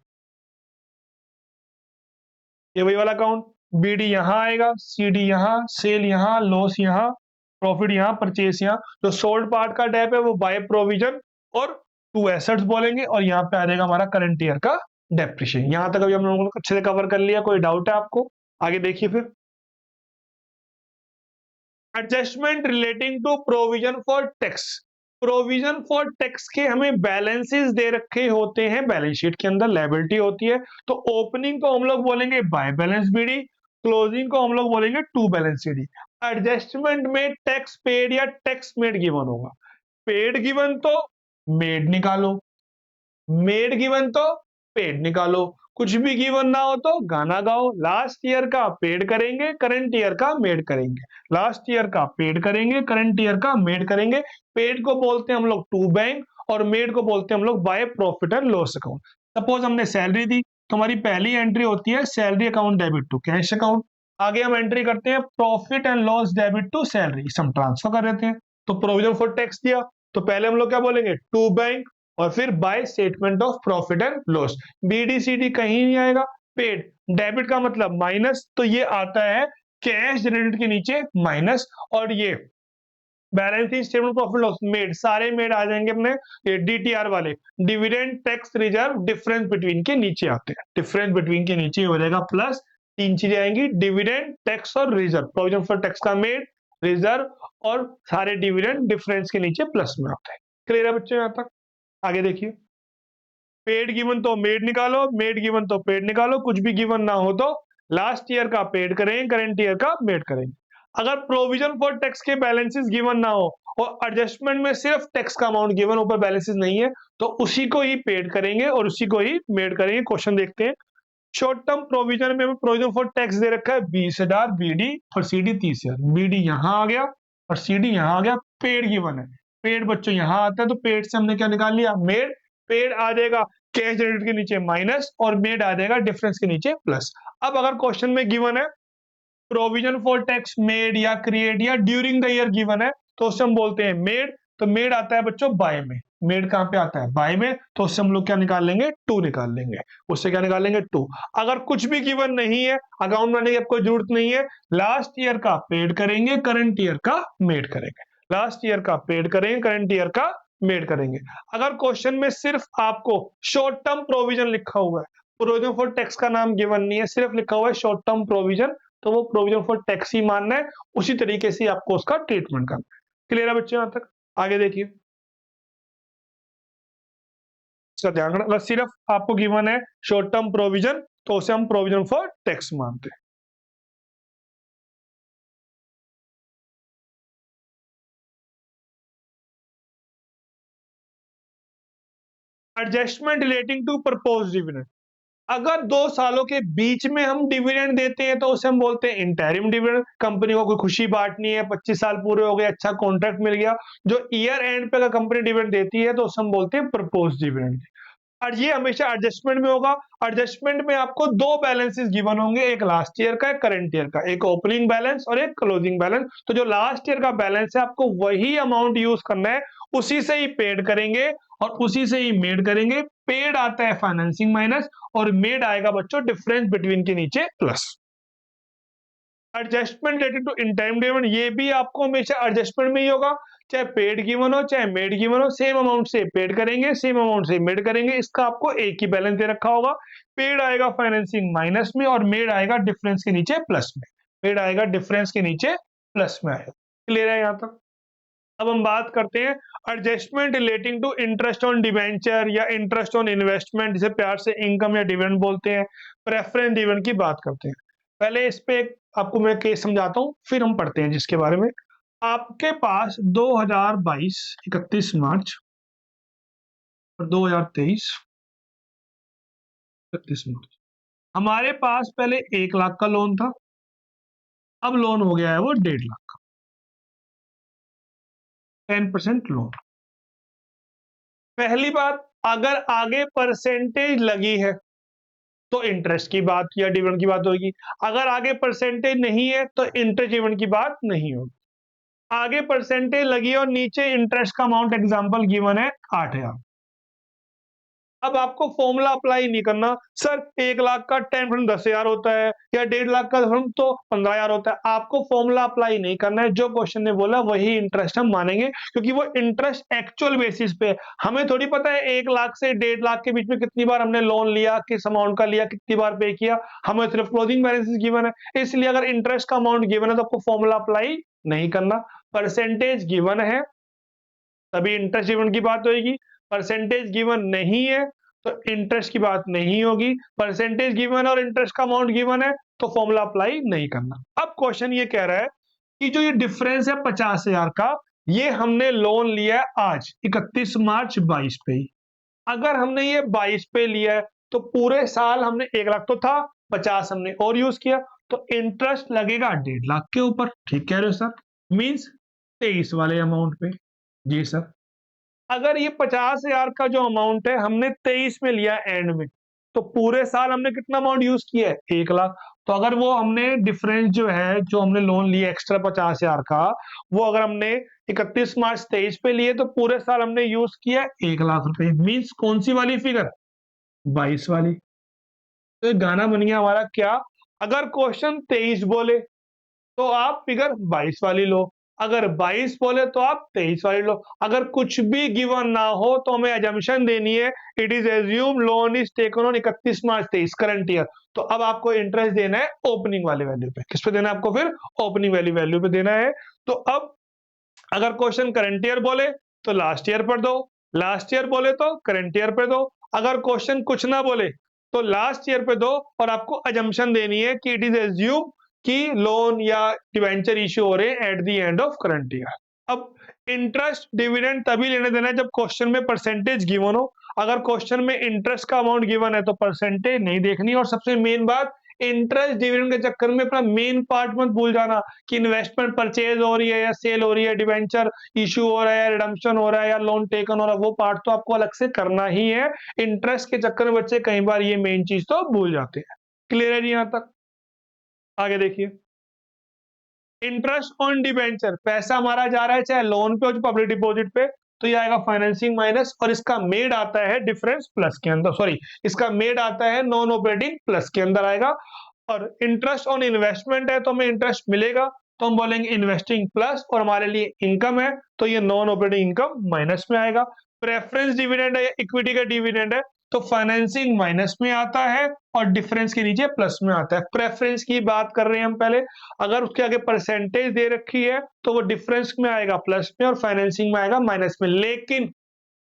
ये वही वाला अकाउंट, बीडी यहां आएगा, सीडी यहां, सेल यहां, लॉस यहां, प्रॉफिट यहां, परचेस यहां। जो सोल्ड पार्ट का डेप है वो बाय प्रोविजन और टू एसेट्स बोलेंगे, और यहाँ पे आ जाएगा हमारा करंट ईयर का डेप्रिशिएशन। यहां तक अभी हम लोगों ने अच्छे से कवर कर लिया। कोई डाउट है आपको? आगे देखिए फिर, adjustment relating to provision for tax. Provision for tax के हमें बैलेंसेस दे रखे होते हैं बैलेंस शीट के अंदर, लायबिलिटी होती है। तो ओपनिंग को हम लोग बोलेंगे बाय बैलेंस बीडी, क्लोजिंग को हम लोग बोलेंगे टू बैलेंस सीडी। एडजस्टमेंट में टैक्स पेड या टैक्स मेड गिवन होगा। पेड गिवन तो मेड निकालो, मेड गिवन तो पेड निकालो। कुछ भी गिवन ना हो तो गाना गाओ। लास्ट ईयर का पेड करेंगे, करंट ईयर का मेड करेंगे। लास्ट ईयर का पेड करेंगे, करंट ईयर का मेड करेंगे। पेड को बोलते हैं हम लोग टू बैंक, और मेड को बोलते हैं हम लोग by profit and loss account. Suppose हमने सैलरी दी तो हमारी पहली एंट्री होती है salary account debit to cash account. आगे हम एंट्री करते हैं profit and loss debit to salary, हम ट्रांसफर कर देते हैं। तो प्रोविजन फॉर टैक्स दिया तो पहले हम लोग क्या बोलेंगे, टू बैंक, और फिर by statement of profit and loss. BDCD कहीं नहीं आएगा। पेड, डेबिट का मतलब माइनस, तो ये आता है कैश जनरेटेड के नीचे माइनस। और ये balance sheet statement profit loss, made, सारे मेड आ जाएंगे अपने ये डीटीआर वाले, dividend tax reserve difference between के नीचे आते हैं। डिफरेंस बिटवीन के नीचे हो जाएगा प्लस, तीन चीजें आएंगी, डिविडेंड, टैक्स और रिजर्व। प्रोविजन फॉर टैक्स का मेड, रिजर्व और सारे डिविडेंड डिफरेंस के नीचे प्लस में आते हैं। क्लियर है बच्चों? यहां तक आगे देखिए, पेड गिवन तो मेड निकालो, मेड गिवन तो पेड निकालो। कुछ भी गिवन ना हो तो लास्ट ईयर का पेड करेंगे, करंट ईयर का मेड करेंगे। अगर प्रोविजन फॉर टैक्स के बैलेंसेस गिवन ना हो और एडजस्टमेंट में सिर्फ टैक्स का अमाउंट गिवन, ऊपर बैलेंसेस नहीं है, तो उसी को ही पेड करेंगे और उसी को ही मेड करेंगे। क्वेश्चन देखते हैं। शॉर्ट टर्म प्रोविजन में हमें प्रोविजन फॉर टैक्स दे रखा है 20,000 बीडी और सीडी 30,000। बीडी यहाँ आ गया और सीडी यहाँ आ गया। पेड गिवन है, पेड बच्चों यहाँ आता है, तो पेड से हमने क्या निकाल लिया, मेड। पेड आ जाएगा कैश क्रेडिट के नीचे माइनस और मेड आ जाएगा डिफरेंस के नीचे प्लस। अब अगर क्वेश्चन में गिवन है प्रोविजन फॉर टैक्स मेड या क्रिएट या ड्यूरिंग द ईयर गिवन है, तो उससे हम बोलते हैं मेड। तो मेड आता है बच्चों बाय में, मेड कहां पे आता है, बाय में, तो उससे हम लोग क्या निकाल लेंगे, 2 निकाल लेंगे। उससे क्या निकाल लेंगे, 2। अगर कुछ भी गिवन नहीं है, अकाउंट बनाने की आपको जरूरत नहीं है, लास्ट ईयर का पेड करेंगे, करंट ईयर का मेड करेंगे। लास्ट ईयर का पेड करेंगे, करंट ईयर का मेड करेंगे। अगर क्वेश्चन में सिर्फ आपको शॉर्ट टर्म प्रोविजन लिखा हुआ है, प्रोविजन फॉर टैक्स का नाम गिवन नहीं है, सिर्फ लिखा हुआ है शॉर्ट टर्म प्रोविजन, तो वो प्रोविजन फॉर टैक्स ही मानना है, उसी तरीके से आपको उसका ट्रीटमेंट करना है। क्लियर है बच्चे, यहां तक? आगे देखिए, इसका ध्यान रखना। अगर सिर्फ आपको गिवन है शॉर्ट टर्म प्रोविजन, तो उसे हम प्रोविजन फॉर टैक्स मानते हैं। Adjustment relating to propose dividend. अगर 2 सालों के बीच में हम डिविडेंड देते हैं, तो उसे हम बोलते हैं इंटरिम डिविडेंड। कंपनी को कोई खुशी बांटनी है, 25 साल पूरे हो गए, अच्छा कॉन्ट्रैक्ट मिल गया, जो ईयर एंड पे अगर कंपनी डिविडेंड देती है, तो उसे हम बोलते हैं प्रपोज डिविडेंड। और ये हमेशा एडजस्टमेंट में होगा। एडजस्टमेंट में आपको 2 बैलेंसेस गिवन होंगे, एक लास्ट ईयर का, एक करंट ईयर का, एक ओपनिंग बैलेंस और एक क्लोजिंग बैलेंस। तो जो लास्ट ईयर का बैलेंस है, आपको वही अमाउंट यूज करना है, उसी से ही पेड करेंगे और उसी से ही मेड करेंगे। पेड आता है फाइनेंसिंग माइनस और मेड आएगा बच्चों डिफरेंस बिटवीन के नीचे plus. Adjustment related to interim dividend, ये भी आपको हमेशा एडजस्टमेंट में ही होगा, चाहे पेड गिवन हो चाहे मेड गिवन हो, सेम अमाउंट से पेड करेंगे, सेम अमाउंट से मेड करेंगे। इसका आपको एक ही बैलेंस दे रखा होगा, पेड आएगा फाइनेंसिंग माइनस में और मेड आएगा डिफरेंस के नीचे प्लस में। मेड आएगा डिफरेंस के नीचे प्लस में आएगा। क्लियर है यहाँ तक? अब हम बात करते हैं adjustment relating to interest on debenture या इंटरेस्ट ऑन इन्वेस्टमेंट, जिसे प्यार से इनकम या डिविडेंड बोलते हैं। प्रेफरेंस डिविडेंड की बात करते हैं। पहले इस पे आपको मैं केस समझाता हूँ, फिर हम पढ़ते हैं जिसके बारे में। आपके पास 2022 31 मार्च और 2023 31 मार्च, हमारे पास पहले 1 लाख का लोन था, अब लोन हो गया है वो 1.5 लाख का, 10% लोन। पहली बात, अगर आगे परसेंटेज लगी है तो इंटरेस्ट की बात या डिविडेंड की बात होगी। अगर आगे परसेंटेज नहीं है तो इंटरेस्ट डिविडेंड की बात नहीं होगी। आगे परसेंटेज लगी और नीचे इंटरेस्ट का अमाउंट एग्जांपल गिवन है 8,000। अब आपको फॉर्मूला अप्लाई नहीं करना, सर 1 लाख का 10% 10,000 होता है या 1.5 लाख का तो 15,000 होता है। आपको फॉर्मूला अप्लाई नहीं करना है, जो क्वेश्चन ने बोला वही इंटरेस्ट हम मानेंगे, क्योंकि वो इंटरेस्ट एक्चुअल बेसिस पे। हमें थोड़ी पता है 1 लाख से 1.5 लाख के बीच में कितनी बार हमने लोन लिया, किस अमाउंट का लिया, कितनी बार पे किया, हमें सिर्फ क्लोजिंग बैलेंसेस गिवन है। इसलिए अगर इंटरेस्ट का अमाउंट गिवन है तो आपको फॉर्मूला अप्लाई नहीं करना। परसेंटेज गिवन है तभी इंटरेस्ट डिविडेंड की बात होगी, परसेंटेज गिवन नहीं है तो इंटरेस्ट की बात नहीं होगी। परसेंटेज गिवन और इंटरेस्ट का अमाउंट गिवन है तो फॉर्मूला अप्लाई नहीं करना। अब क्वेश्चन ये कह रहा है कि जो ये डिफरेंस है 50,000 का, ये हमने लोन लिया है आज 31 मार्च 22 पे ही। अगर हमने ये 22 पे लिया है तो पूरे साल हमने 1 लाख तो था, 50 हमने और यूज किया, तो इंटरेस्ट लगेगा 1.5 लाख के ऊपर। ठीक कह रहे हो सर? मींस 23 वाले अमाउंट पे। जी सर। अगर ये 50,000 का जो अमाउंट है हमने 23 में लिया एंड में, तो पूरे साल हमने कितना अमाउंट यूज किया है, 1 लाख। तो अगर वो हमने डिफरेंस जो है, जो हमने लोन लिया एक्स्ट्रा 50,000 का, वो अगर हमने 31 मार्च 23 पे लिए तो पूरे साल हमने यूज किया 1 लाख रुपए। मीन्स कौन सी वाली फिगर, 22 वाली। तो एक गाना बन गया हमारा क्या, अगर क्वेश्चन 23 बोले तो आप फिगर 22 वाली लो, अगर 22 बोले तो आप 23 वाली लो। अगर कुछ भी गिवन ना हो तो हमें अजम्पशन देनी है, it is assume loan is taken on 31 March 23 current year. तो अब आपको इंटरेस्ट देना है ओपनिंग वाले वैल्यू पे। किस पे देना है आपको, फिर ओपनिंग वाली वैल्यू पे देना है। तो अब अगर क्वेश्चन करंट ईयर बोले तो लास्ट ईयर पर दो, लास्ट ईयर बोले तो करंट ईयर पे दो। अगर क्वेश्चन कुछ ना बोले तो लास्ट ईयर पे दो और आपको अजम्पशन देनी है कि इट इज एज्यूम कि लोन या डिवेंचर इश्यू हो रहे हैं at the end of current year. अब इंटरेस्ट डिविडेंड तभी लेने देना है जब क्वेश्चन में परसेंटेज गिवन हो। अगर क्वेश्चन में इंटरेस्ट का अमाउंट गिवन है तो परसेंटेज नहीं देखनी। और सबसे मेन बात, इंटरेस्ट डिविडेंड के चक्कर में अपना मेन पार्ट मत भूल जाना कि इन्वेस्टमेंट परचेज हो रही है या सेल हो रही है, डिवेंचर इश्यू हो रहा है, रिडम्पशन हो रहा है या लोन टेकन हो रहा है, वो पार्ट तो आपको अलग से करना ही है। इंटरेस्ट के चक्कर में बच्चे कई बार ये मेन चीज तो भूल जाते हैं। क्लियर है जी यहां तक? आगे देखिए, इंटरेस्ट ऑन डिबेंचर, पैसा हमारा जा रहा है चाहे लोन पे हो चाहे पब्लिक डिपॉजिट पे, तो ये आएगा फाइनेंसिंग माइनस, और इसका मेड आता है डिफरेंस प्लस के अंदर, सॉरी इसका मेड आता है नॉन ऑपरेटिंग प्लस के अंदर आएगा। और इंटरेस्ट ऑन इन्वेस्टमेंट है तो हमें इंटरेस्ट मिलेगा तो हम बोलेंगे इन्वेस्टिंग प्लस, और हमारे लिए इनकम है तो ये नॉन ऑपरेटिंग इनकम माइनस में आएगा। प्रेफरेंस डिविडेंड है, इक्विटी का डिविडेंड है, तो फाइनेंसिंग माइनस में आता है और डिफरेंस के नीचे प्लस में आता है। प्रेफरेंस की बात कर रहे हैं हम पहले, अगर उसके आगे परसेंटेज दे रखी है तो वो डिफरेंस में आएगा प्लस में और फाइनेंसिंग में आएगा माइनस में। लेकिन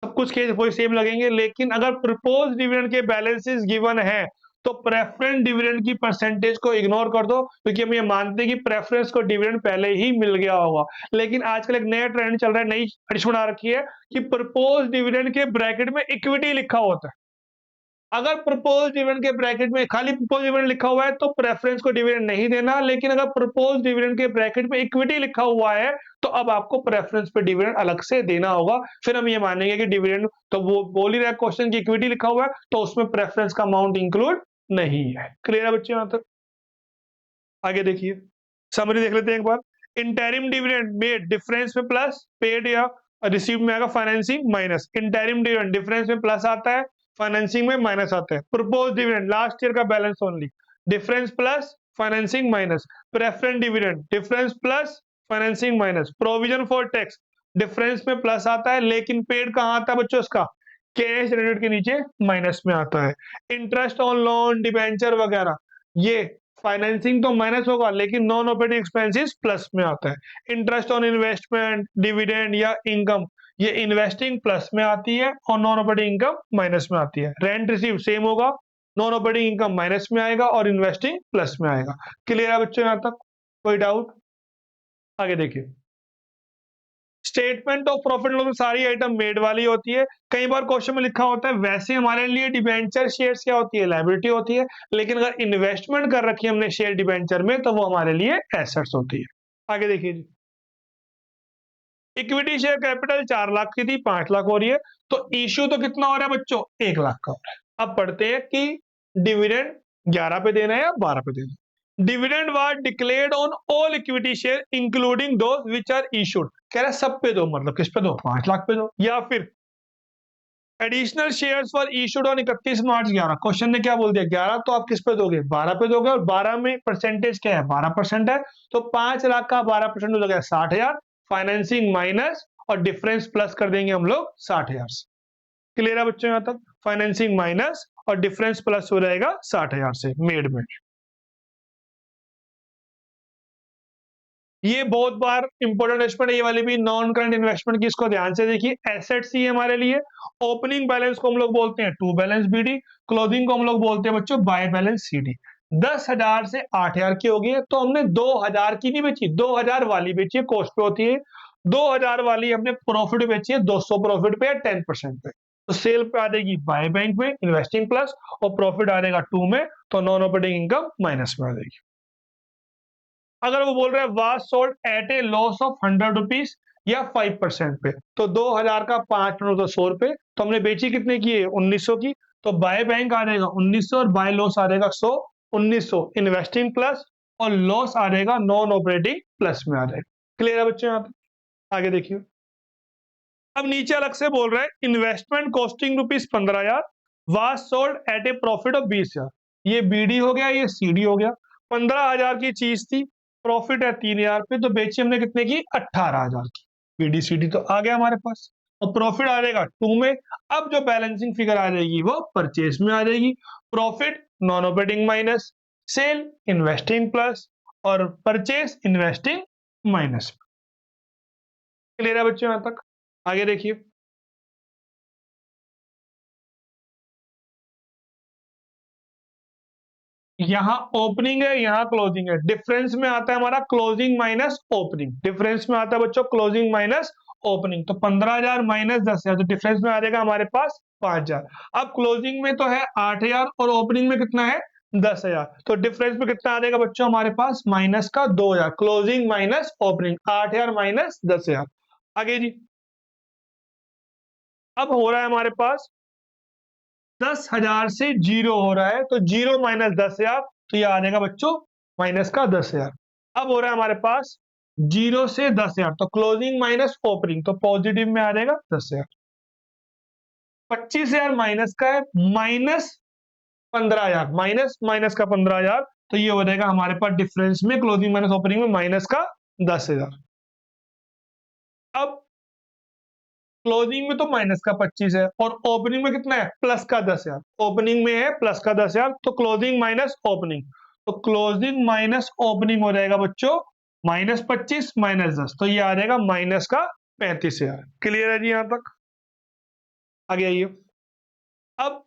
सब कुछ केस वही सेम लगेंगे, लेकिन अगर प्रपोज डिविडेंड के बैलेंसेस गिवन है तो प्रेफरेंस डिविडेंड की परसेंटेज को इग्नोर कर दो, क्योंकि हम ये मानते हैं कि प्रेफरेंस को डिविडेंड पहले ही मिल गया होगा। लेकिन आजकल एक नया ट्रेंड चल रहा है, नई एडिशन बना रखी है कि प्रपोज डिविडेंड के ब्रैकेट में इक्विटी लिखा होता है। अगर प्रपोज डिविडेंड के ब्रैकेट में खाली प्रपोज डिविडेंड लिखा हुआ है तो प्रेफरेंस को डिविडेंड नहीं देना, लेकिन अगर प्रपोज डिविडेंड के ब्रैकेट में इक्विटी लिखा हुआ है तो अब आपको प्रेफरेंस पे डिविडेंड अलग से देना होगा। फिर हम ये मानेंगे कि डिविडेंड तो वो बोल ही रहा है क्वेश्चन की इक्विटी लिखा हुआ है तो उसमें प्रेफरेंस का अमाउंट इंक्लूड नहीं है। क्लियर है बच्चे? यहां तक आगे देखिए, समरी देख लेते हैं एक बार। इंटरिम डिविडेंड मेड डिफरेंस में प्लस, पेड या रिसीव में आएगा financing minus. Interim dividend difference में प्लस आता है, फाइनेंसिंग में माइनस आता है। प्रपोज डिविडेंड लास्ट ईयर का balance only, difference plus financing minus. Preference dividend difference plus financing minus. Provision for tax difference में प्लस आता है, लेकिन पेड कहां आता है बच्चों? इसका कैश क्रेडिट के नीचे माइनस में आता है। इंटरेस्ट ऑन लोन, डिबेंचर वगैरह, ये फाइनेंसिंग तो माइनस होगा लेकिन नॉन ऑपरेटिंग एक्सपेंसेस प्लस में आता है। इंटरेस्ट ऑन इन्वेस्टमेंट, डिविडेंड या इनकम, ये इन्वेस्टिंग प्लस में आती है और नॉन ऑपरेटिंग इनकम माइनस में आती है। रेंट रिसीव सेम होगा, नॉन ऑपरेटिंग इनकम माइनस में आएगा और इन्वेस्टिंग प्लस में आएगा। क्लियर है बच्चों यहां तक? कोई डाउट? आगे देखिए, स्टेटमेंट ऑफ प्रॉफिट लॉस में सारी आइटम मेड वाली होती है। कई बार क्वेश्चन में लिखा होता है वैसे हमारे लिए डिबेंचर शेयर्स क्या होती है? लायबिलिटी होती है, लेकिन अगर इन्वेस्टमेंट कर रखी है हमने शेयर डिबेंचर में तो वो हमारे लिए एसेट्स होती है। आगे देखिए जी, इक्विटी शेयर कैपिटल 4 लाख की थी, 5 लाख हो रही है, तो इश्यू तो कितना हो रहा है बच्चों? 1 लाख का हो रहा है। अब पढ़ते हैं कि डिविडेंड 11 पे देना है या 12 पे देना है। Dividend was declared on all equity share including those which are issued, कह रहा है सब पे दो, मतलब किस पे दो? 5 लाख पे दो। या फिर additional shares for issued on 31 March 11, question ने क्या बोल दिया? 11 तो आप किस पे दोगे? 12 पे दोगे, और 12 में परसेंटेज क्या है? 12% है, तो 5 लाख का 12% हो जाएगा 60,000, फाइनेंसिंग माइनस और डिफरेंस प्लस कर देंगे हम लोग 60,000 से। क्लियर है बच्चों यहां तक? फाइनेंसिंग माइनस और डिफरेंस प्लस हो जाएगा 60,000 से मेड में। ये बहुत बार इंपॉर्टेंट इन्वेस्टमेंट, ये वाली भी नॉन करंट इन्वेस्टमेंट की, इसको ध्यान से देखिए। एसेट्स ही हमारे लिए, ओपनिंग बैलेंस को हम लोग बोलते हैं टू बैलेंस बीडी, क्लोजिंग को हम लोग बोलते हैं बच्चों बाय बैलेंस सीडी। 10,000 से 8,000 की होगी तो हमने 2,000 की नहीं बेची, 2,000 वाली बेची है, कॉस्ट पे होती है। 2,000 वाली हमने प्रॉफिट बेची है 200 प्रॉफिट पे या 10% पे, तो सेल पे आ जाएगी बाय बैंक में इन्वेस्टिंग प्लस, और प्रॉफिट आ जाएगा टू में, तो नॉन ऑपरेटिंग इनकम माइनस में आ जाएगी। अगर वो बोल रहे हैं was sold at A loss of 100 rupees या 5% पे, तो 2,000 का 5 तो 100 रुपए, तो हमने बेची कितने की है? 1,900 की, तो बाय बैंक आ जाएगा 1,900 और बाय लॉस आ जाएगा 100। 1,900 इन्वेस्टिंग प्लस और लॉस आ जाएगा नॉन ऑपरेटिंग प्लस में आ जाएगा। क्लियर है बच्चों यहाँ पे? आगे देखिए, अब नीचे अलग से बोल रहा है investment costing rupees 15,000 was sold at A profit of 20,000। ये बीडी हो गया, ये सीडी हो गया। 15,000 की चीज थी, प्रॉफिट है 3,000 पे, तो बेची हमने कितने की? 18,000 की। बीडी सीडी तो आ गया हमारे पास, और प्रॉफिट आ जाएगा टू में। अब जो बैलेंसिंग फिगर आ जाएगी वो परचेज में आ जाएगी। Profit non operating minus, sale investing plus, और परचेज इन्वेस्टिंग माइनस। क्लियर है बच्चों यहां तक? आगे देखिए, यहाँ ओपनिंग है, यहाँ क्लोजिंग है, डिफरेंस में आता है हमारा क्लोजिंग माइनस ओपनिंग, डिफरेंस में आता है बच्चों क्लोजिंग माइनस ओपनिंग। तो 15,000 माइनस 10,000, तो डिफरेंस में आ जाएगा हमारे पास 5,000। अब क्लोजिंग में तो है 8,000 और ओपनिंग में कितना है 10,000, तो डिफरेंस में कितना आ जाएगा बच्चों हमारे पास माइनस का 2,000, क्लोजिंग माइनस ओपनिंग, 8,000 माइनस 10,000। आगे जी, अब हो रहा है हमारे पास 10,000 से जीरो हो रहा है, तो जीरो माइनस 10,000, तो ये आ जाएगा बच्चों माइनस का 10,000। अब हो रहा है हमारे पास जीरो से 10,000, तो क्लोजिंग माइनस ओपनिंग, तो पॉजिटिव में आ जाएगा 10,000। 25,000 माइनस का है, माइनस 15,000, माइनस माइनस का 15,000, तो ये हो जाएगा हमारे पास डिफरेंस में क्लोजिंग माइनस ओपनिंग में माइनस का 10,000। अब क्लोजिंग में तो माइनस का 25 है और ओपनिंग में कितना है प्लस का 10,000, ओपनिंग में है प्लस का 10,000, तो क्लोजिंग माइनस ओपनिंग, तो क्लोजिंग माइनस ओपनिंग हो जाएगा बच्चों माइनस 25 माइनस 10, तो ये आ जाएगा माइनस का 35,000। क्लियर है जी यहां तक? आगे आइए। अब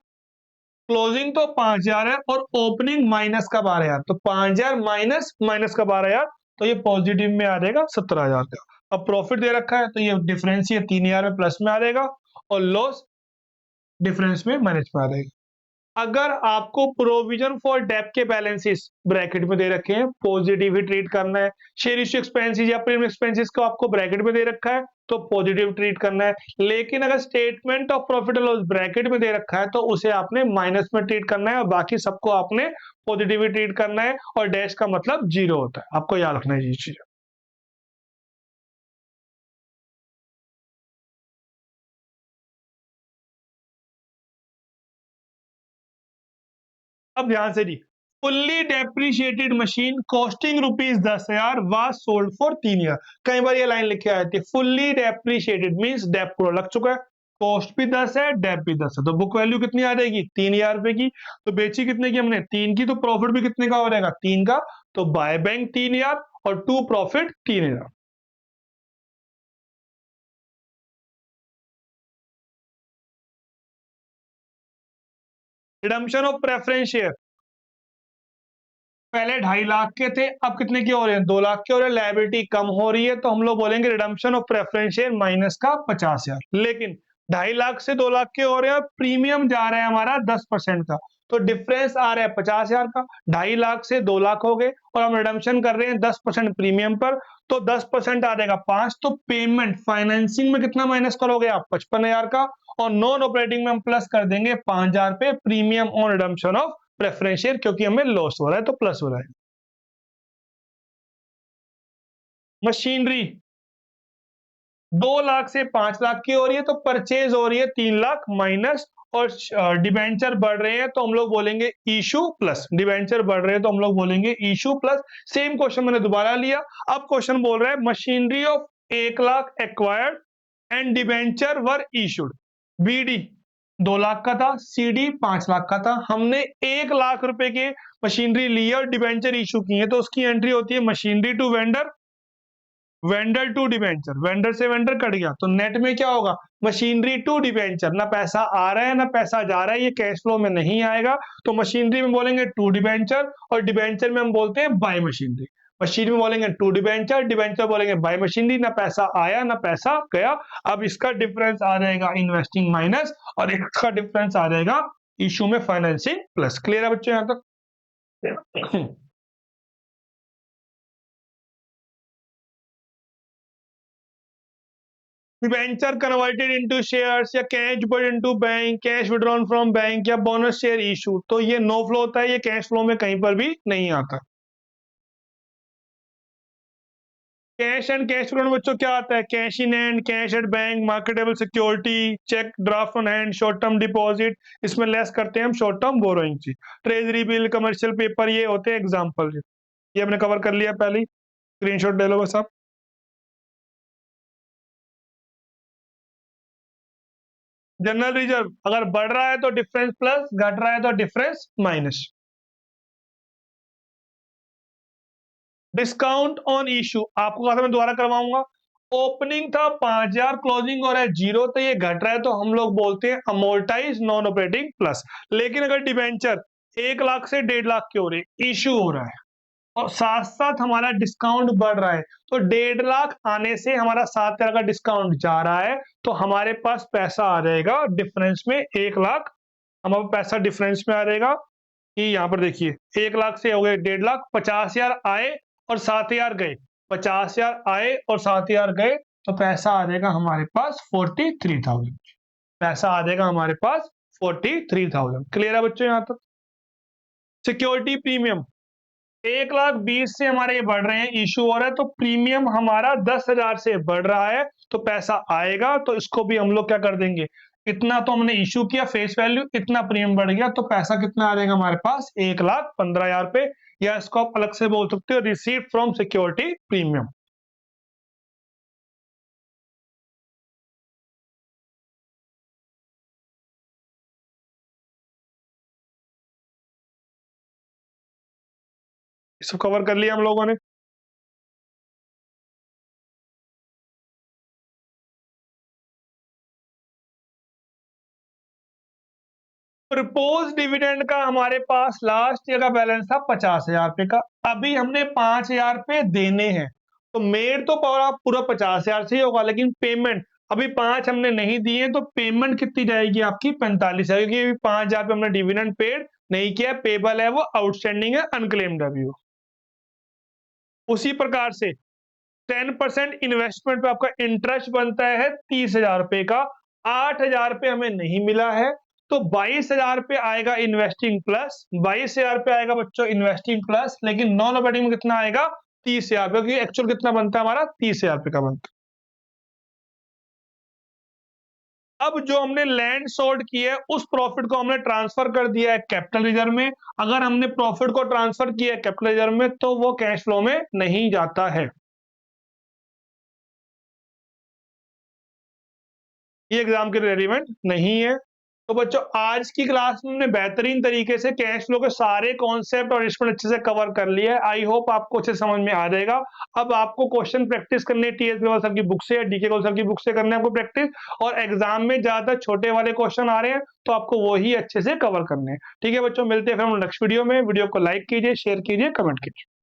क्लोजिंग तो 5,000 है और ओपनिंग माइनस का 12,000, तो 5,000 माइनस माइनस का 12,000, तो ये पॉजिटिव में आ जाएगा 17,000 का। अब प्रॉफिट दे रखा है तो ये डिफरेंस ये 3,000 में प्लस में आ जाएगा और लॉस डिफरेंस में माइनस में आ जाएगा। अगर आपको प्रोविजन फॉर डेब्ट के बैलेंसेस ब्रैकेट में दे रखे हैं, पॉजिटिव ही ट्रीट करना है। शेयर इश्यू एक्सपेंसेस या प्रीमियम एक्सपेंसेस को आपको ब्रैकेट में दे रखा है तो पॉजिटिव ट्रीट करना है, लेकिन अगर statement of profit and loss bracket में दे रखा है तो उसे आपने माइनस में ट्रीट करना है और बाकी सबको आपने पॉजिटिव ट्रीट करना है, और डैश का मतलब जीरो होता है, आपको याद रखना है ये चीज। अब ध्यान से जी, fully depreciated machine costing rupees 10,000 was sold for 3 year. कई बार ये लाइन लिखे आती है, फुल्ली डेप्रिशिएटेड मींस डेप पूरा लग चुका है, कॉस्ट भी 10 है, डेप भी 10 है, तो बुक वैल्यू कितनी आ जाएगी 3,000 रुपए की। तो बेची कितने की हमने 3 की, तो प्रॉफिट भी कितने का हो जाएगा 3 का, तो बाय बैंक 3,000 और to profit 3,000। Redemption of preference share, पहले 2.5 लाख के थे, अब कितने के हो रहे हैं 2 लाख के हो रहे हैं, लायबिलिटी कम हो रही है, तो हम लोग बोलेंगे redemption of preference share minus का 50,000। लेकिन 2.5 लाख से 2 लाख के हो रहे हैं, प्रीमियम जा रहा है हमारा 10% का, तो डिफरेंस आ रहा है 50,000 का। 2.5 लाख से 2 लाख हो गए और हम रिडम्पशन कर रहे हैं 10% प्रीमियम पर, तो 10% आ जाएगा 5, तो पेमेंट फाइनेंसिंग में कितना माइनस करोगे आप 55,000 का, और नॉन ऑपरेटिंग में हम प्लस कर देंगे 5,000 पे premium on redemption of preference share, क्योंकि हमें लॉस हो रहा है तो प्लस हो रहा है। मशीनरी 2 लाख से 5 लाख की हो रही है, तो परचेज हो रही है 3 लाख माइनस, और डिबेंचर बढ़ रहे हैं तो हम लोग बोलेंगे इशू प्लस, डिबेंचर बढ़ रहे हैं तो हम लोग बोलेंगे इशू प्लस। सेम क्वेश्चन मैंने दोबारा लिया, अब क्वेश्चन बोल रहा है machinery of 1 lakh acquired and debenture were issued. BD 2 lakh का था, सीडी 5 लाख का था, हमने 1 लाख रुपए के मशीनरी ली और डिबेंचर इशू की है, तो उसकी एंट्री होती है machinery to vendor, vendor to debenture, vendor से वेंडर कट गया, तो नेट में क्या होगा मशीनरी टू डिबेंचर, ना पैसा आ रहा है ना पैसा जा रहा है, ये कैश फ्लो में नहीं आएगा, तो मशीनरी में बोलेंगे टू डिबेंचर और डिबेंचर में हम बोलते हैं बाय मशीनरी। मशीन में बोलेंगे टू डिबेंचर, डिबेंचर बोलेंगे बाय मशीनरी, ना पैसा आया ना पैसा गया। अब इसका डिफरेंस आ जाएगा इन्वेस्टिंग माइनस और इसका डिफरेंस आ जाएगा इशू में फाइनेंसिंग प्लस। क्लियर है बच्चों यहां तक? डिबेंचर कन्वर्टेड इनटू शेयर्स या cash put into bank, cash withdrawn from bank या बोनस शेयर इशू, तो ये नो फ्लो होता है, ये कैश फ्लो में कहीं पर भी नहीं आता। कैश एंड कैश फ्लो बच्चों क्या आता है, cash in hand, cash at bank, marketable security, cheque, draft on hand, short term deposit, इसमें लेस करते हैं हम शॉर्ट टर्म बोरोइंग जी, ट्रेजरी बिल, कमर्शियल पेपर, ये होते हैं एग्जाम्पल जी। ये हमने कवर कर लिया पहले, स्क्रीनशॉट ले लो बस आप। जनरल रिजर्व अगर बढ़ रहा है तो डिफरेंस प्लस, घट रहा है तो difference minus. Discount on issue आपको कहा था मैं दोबारा करवाऊंगा, ओपनिंग था 5,000, क्लोजिंग हो रहा है जीरो, तो ये घट रहा है तो हम लोग बोलते हैं अमोर्टाइज नॉन ऑपरेटिंग प्लस। लेकिन अगर डिबेंचर 1 लाख से 1.5 लाख की हो रही है, इशू हो रहा है और साथ साथ हमारा डिस्काउंट बढ़ रहा है। तो 1.5 लाख आने से हमारा 7 का डिस्काउंट जा रहा है, तो हमारे पास पैसा आ जाएगा डिफरेंस में 1 लाख। हमारा पैसा डिफरेंस में आ जाएगा कि यहाँ पर देखिए 1 लाख से हो गए 1.5 लाख, 50,000 आए और 7,000 गए, 50,000 आए और 7,000 गए, तो पैसा आ जाएगा हमारे पास 43,000। पैसा आ जाएगा हमारे पास 43,000। क्लियर है बच्चों यहाँ तक? सिक्योरिटी प्रीमियम 1,20,000 से हमारे ये बढ़ रहे हैं, इशू हो रहा है, तो प्रीमियम हमारा 10,000 से बढ़ रहा है, तो पैसा आएगा, तो इसको भी हम लोग क्या कर देंगे, इतना तो हमने इशू किया फेस वैल्यू, इतना प्रीमियम बढ़ गया, तो पैसा कितना आ जाएगा हमारे पास 1,15,000 पे, या इसको आप अलग से बोल सकते हो रिसीव्ड फ्रॉम सिक्योरिटी प्रीमियम। इसको कवर कर लिया हम लोगों ने। प्रपोज डिविडेंड का हमारे पास लास्ट ईयर का बैलेंस था 50,000 रुपए का, अभी हमने 5,000 रुपए देने हैं, तो मेड तो पूरा पूरा 50,000 से ही होगा, लेकिन पेमेंट अभी 5 हमने नहीं दिए, तो पेमेंट कितनी जाएगी आपकी 45,000, क्योंकि 5,000 पे हमने डिविडेंड पेड नहीं किया, पेबल है, वो आउटस्टैंडिंग है, अनक्लेम्ड है अभी वो। उसी प्रकार से 10% इन्वेस्टमेंट पे आपका इंटरेस्ट बनता है 30,000 रुपए का, 8,000 रुपए हमें नहीं मिला है, तो 22,000 रुपए आएगा इन्वेस्टिंग प्लस, 22,000 रुपए आएगा बच्चों इन्वेस्टिंग प्लस, लेकिन नॉन ऑपरेटिंग में कितना आएगा 30,000 रुपए, क्योंकि एक्चुअल कितना बनता है हमारा 30,000 रुपए का बनता है। अब जो हमने लैंड सोल्ड किया है उस प्रॉफिट को हमने ट्रांसफर कर दिया है कैपिटल रिजर्व में। अगर हमने प्रॉफिट को ट्रांसफर किया है कैपिटल रिजर्व में, तो वो कैश फ्लो में नहीं जाता है। ये एग्जाम के रेलिवेंट नहीं है। तो बच्चों आज की क्लास में हमने बेहतरीन तरीके से कैश फ्लो के सारे कॉन्सेप्ट और इंस्ट्रूमेंट अच्छे से कवर कर लिया है। आई होप आपको अच्छे समझ में आ जाएगा। अब आपको क्वेश्चन प्रैक्टिस करनी है टीएस ग्लोबल सर की बुक से या डीके ग्लोबल सर की बुक से करने है आपको प्रैक्टिस, और एग्जाम में ज्यादातर छोटे वाले क्वेश्चन आ रहे हैं, तो आपको वही अच्छे से कवर करने हैं। ठीक है बच्चों, मिलते हैं फिर हम नेक्स्ट वीडियो में। वीडियो को लाइक कीजिए, शेयर कीजिए, कमेंट कीजिए।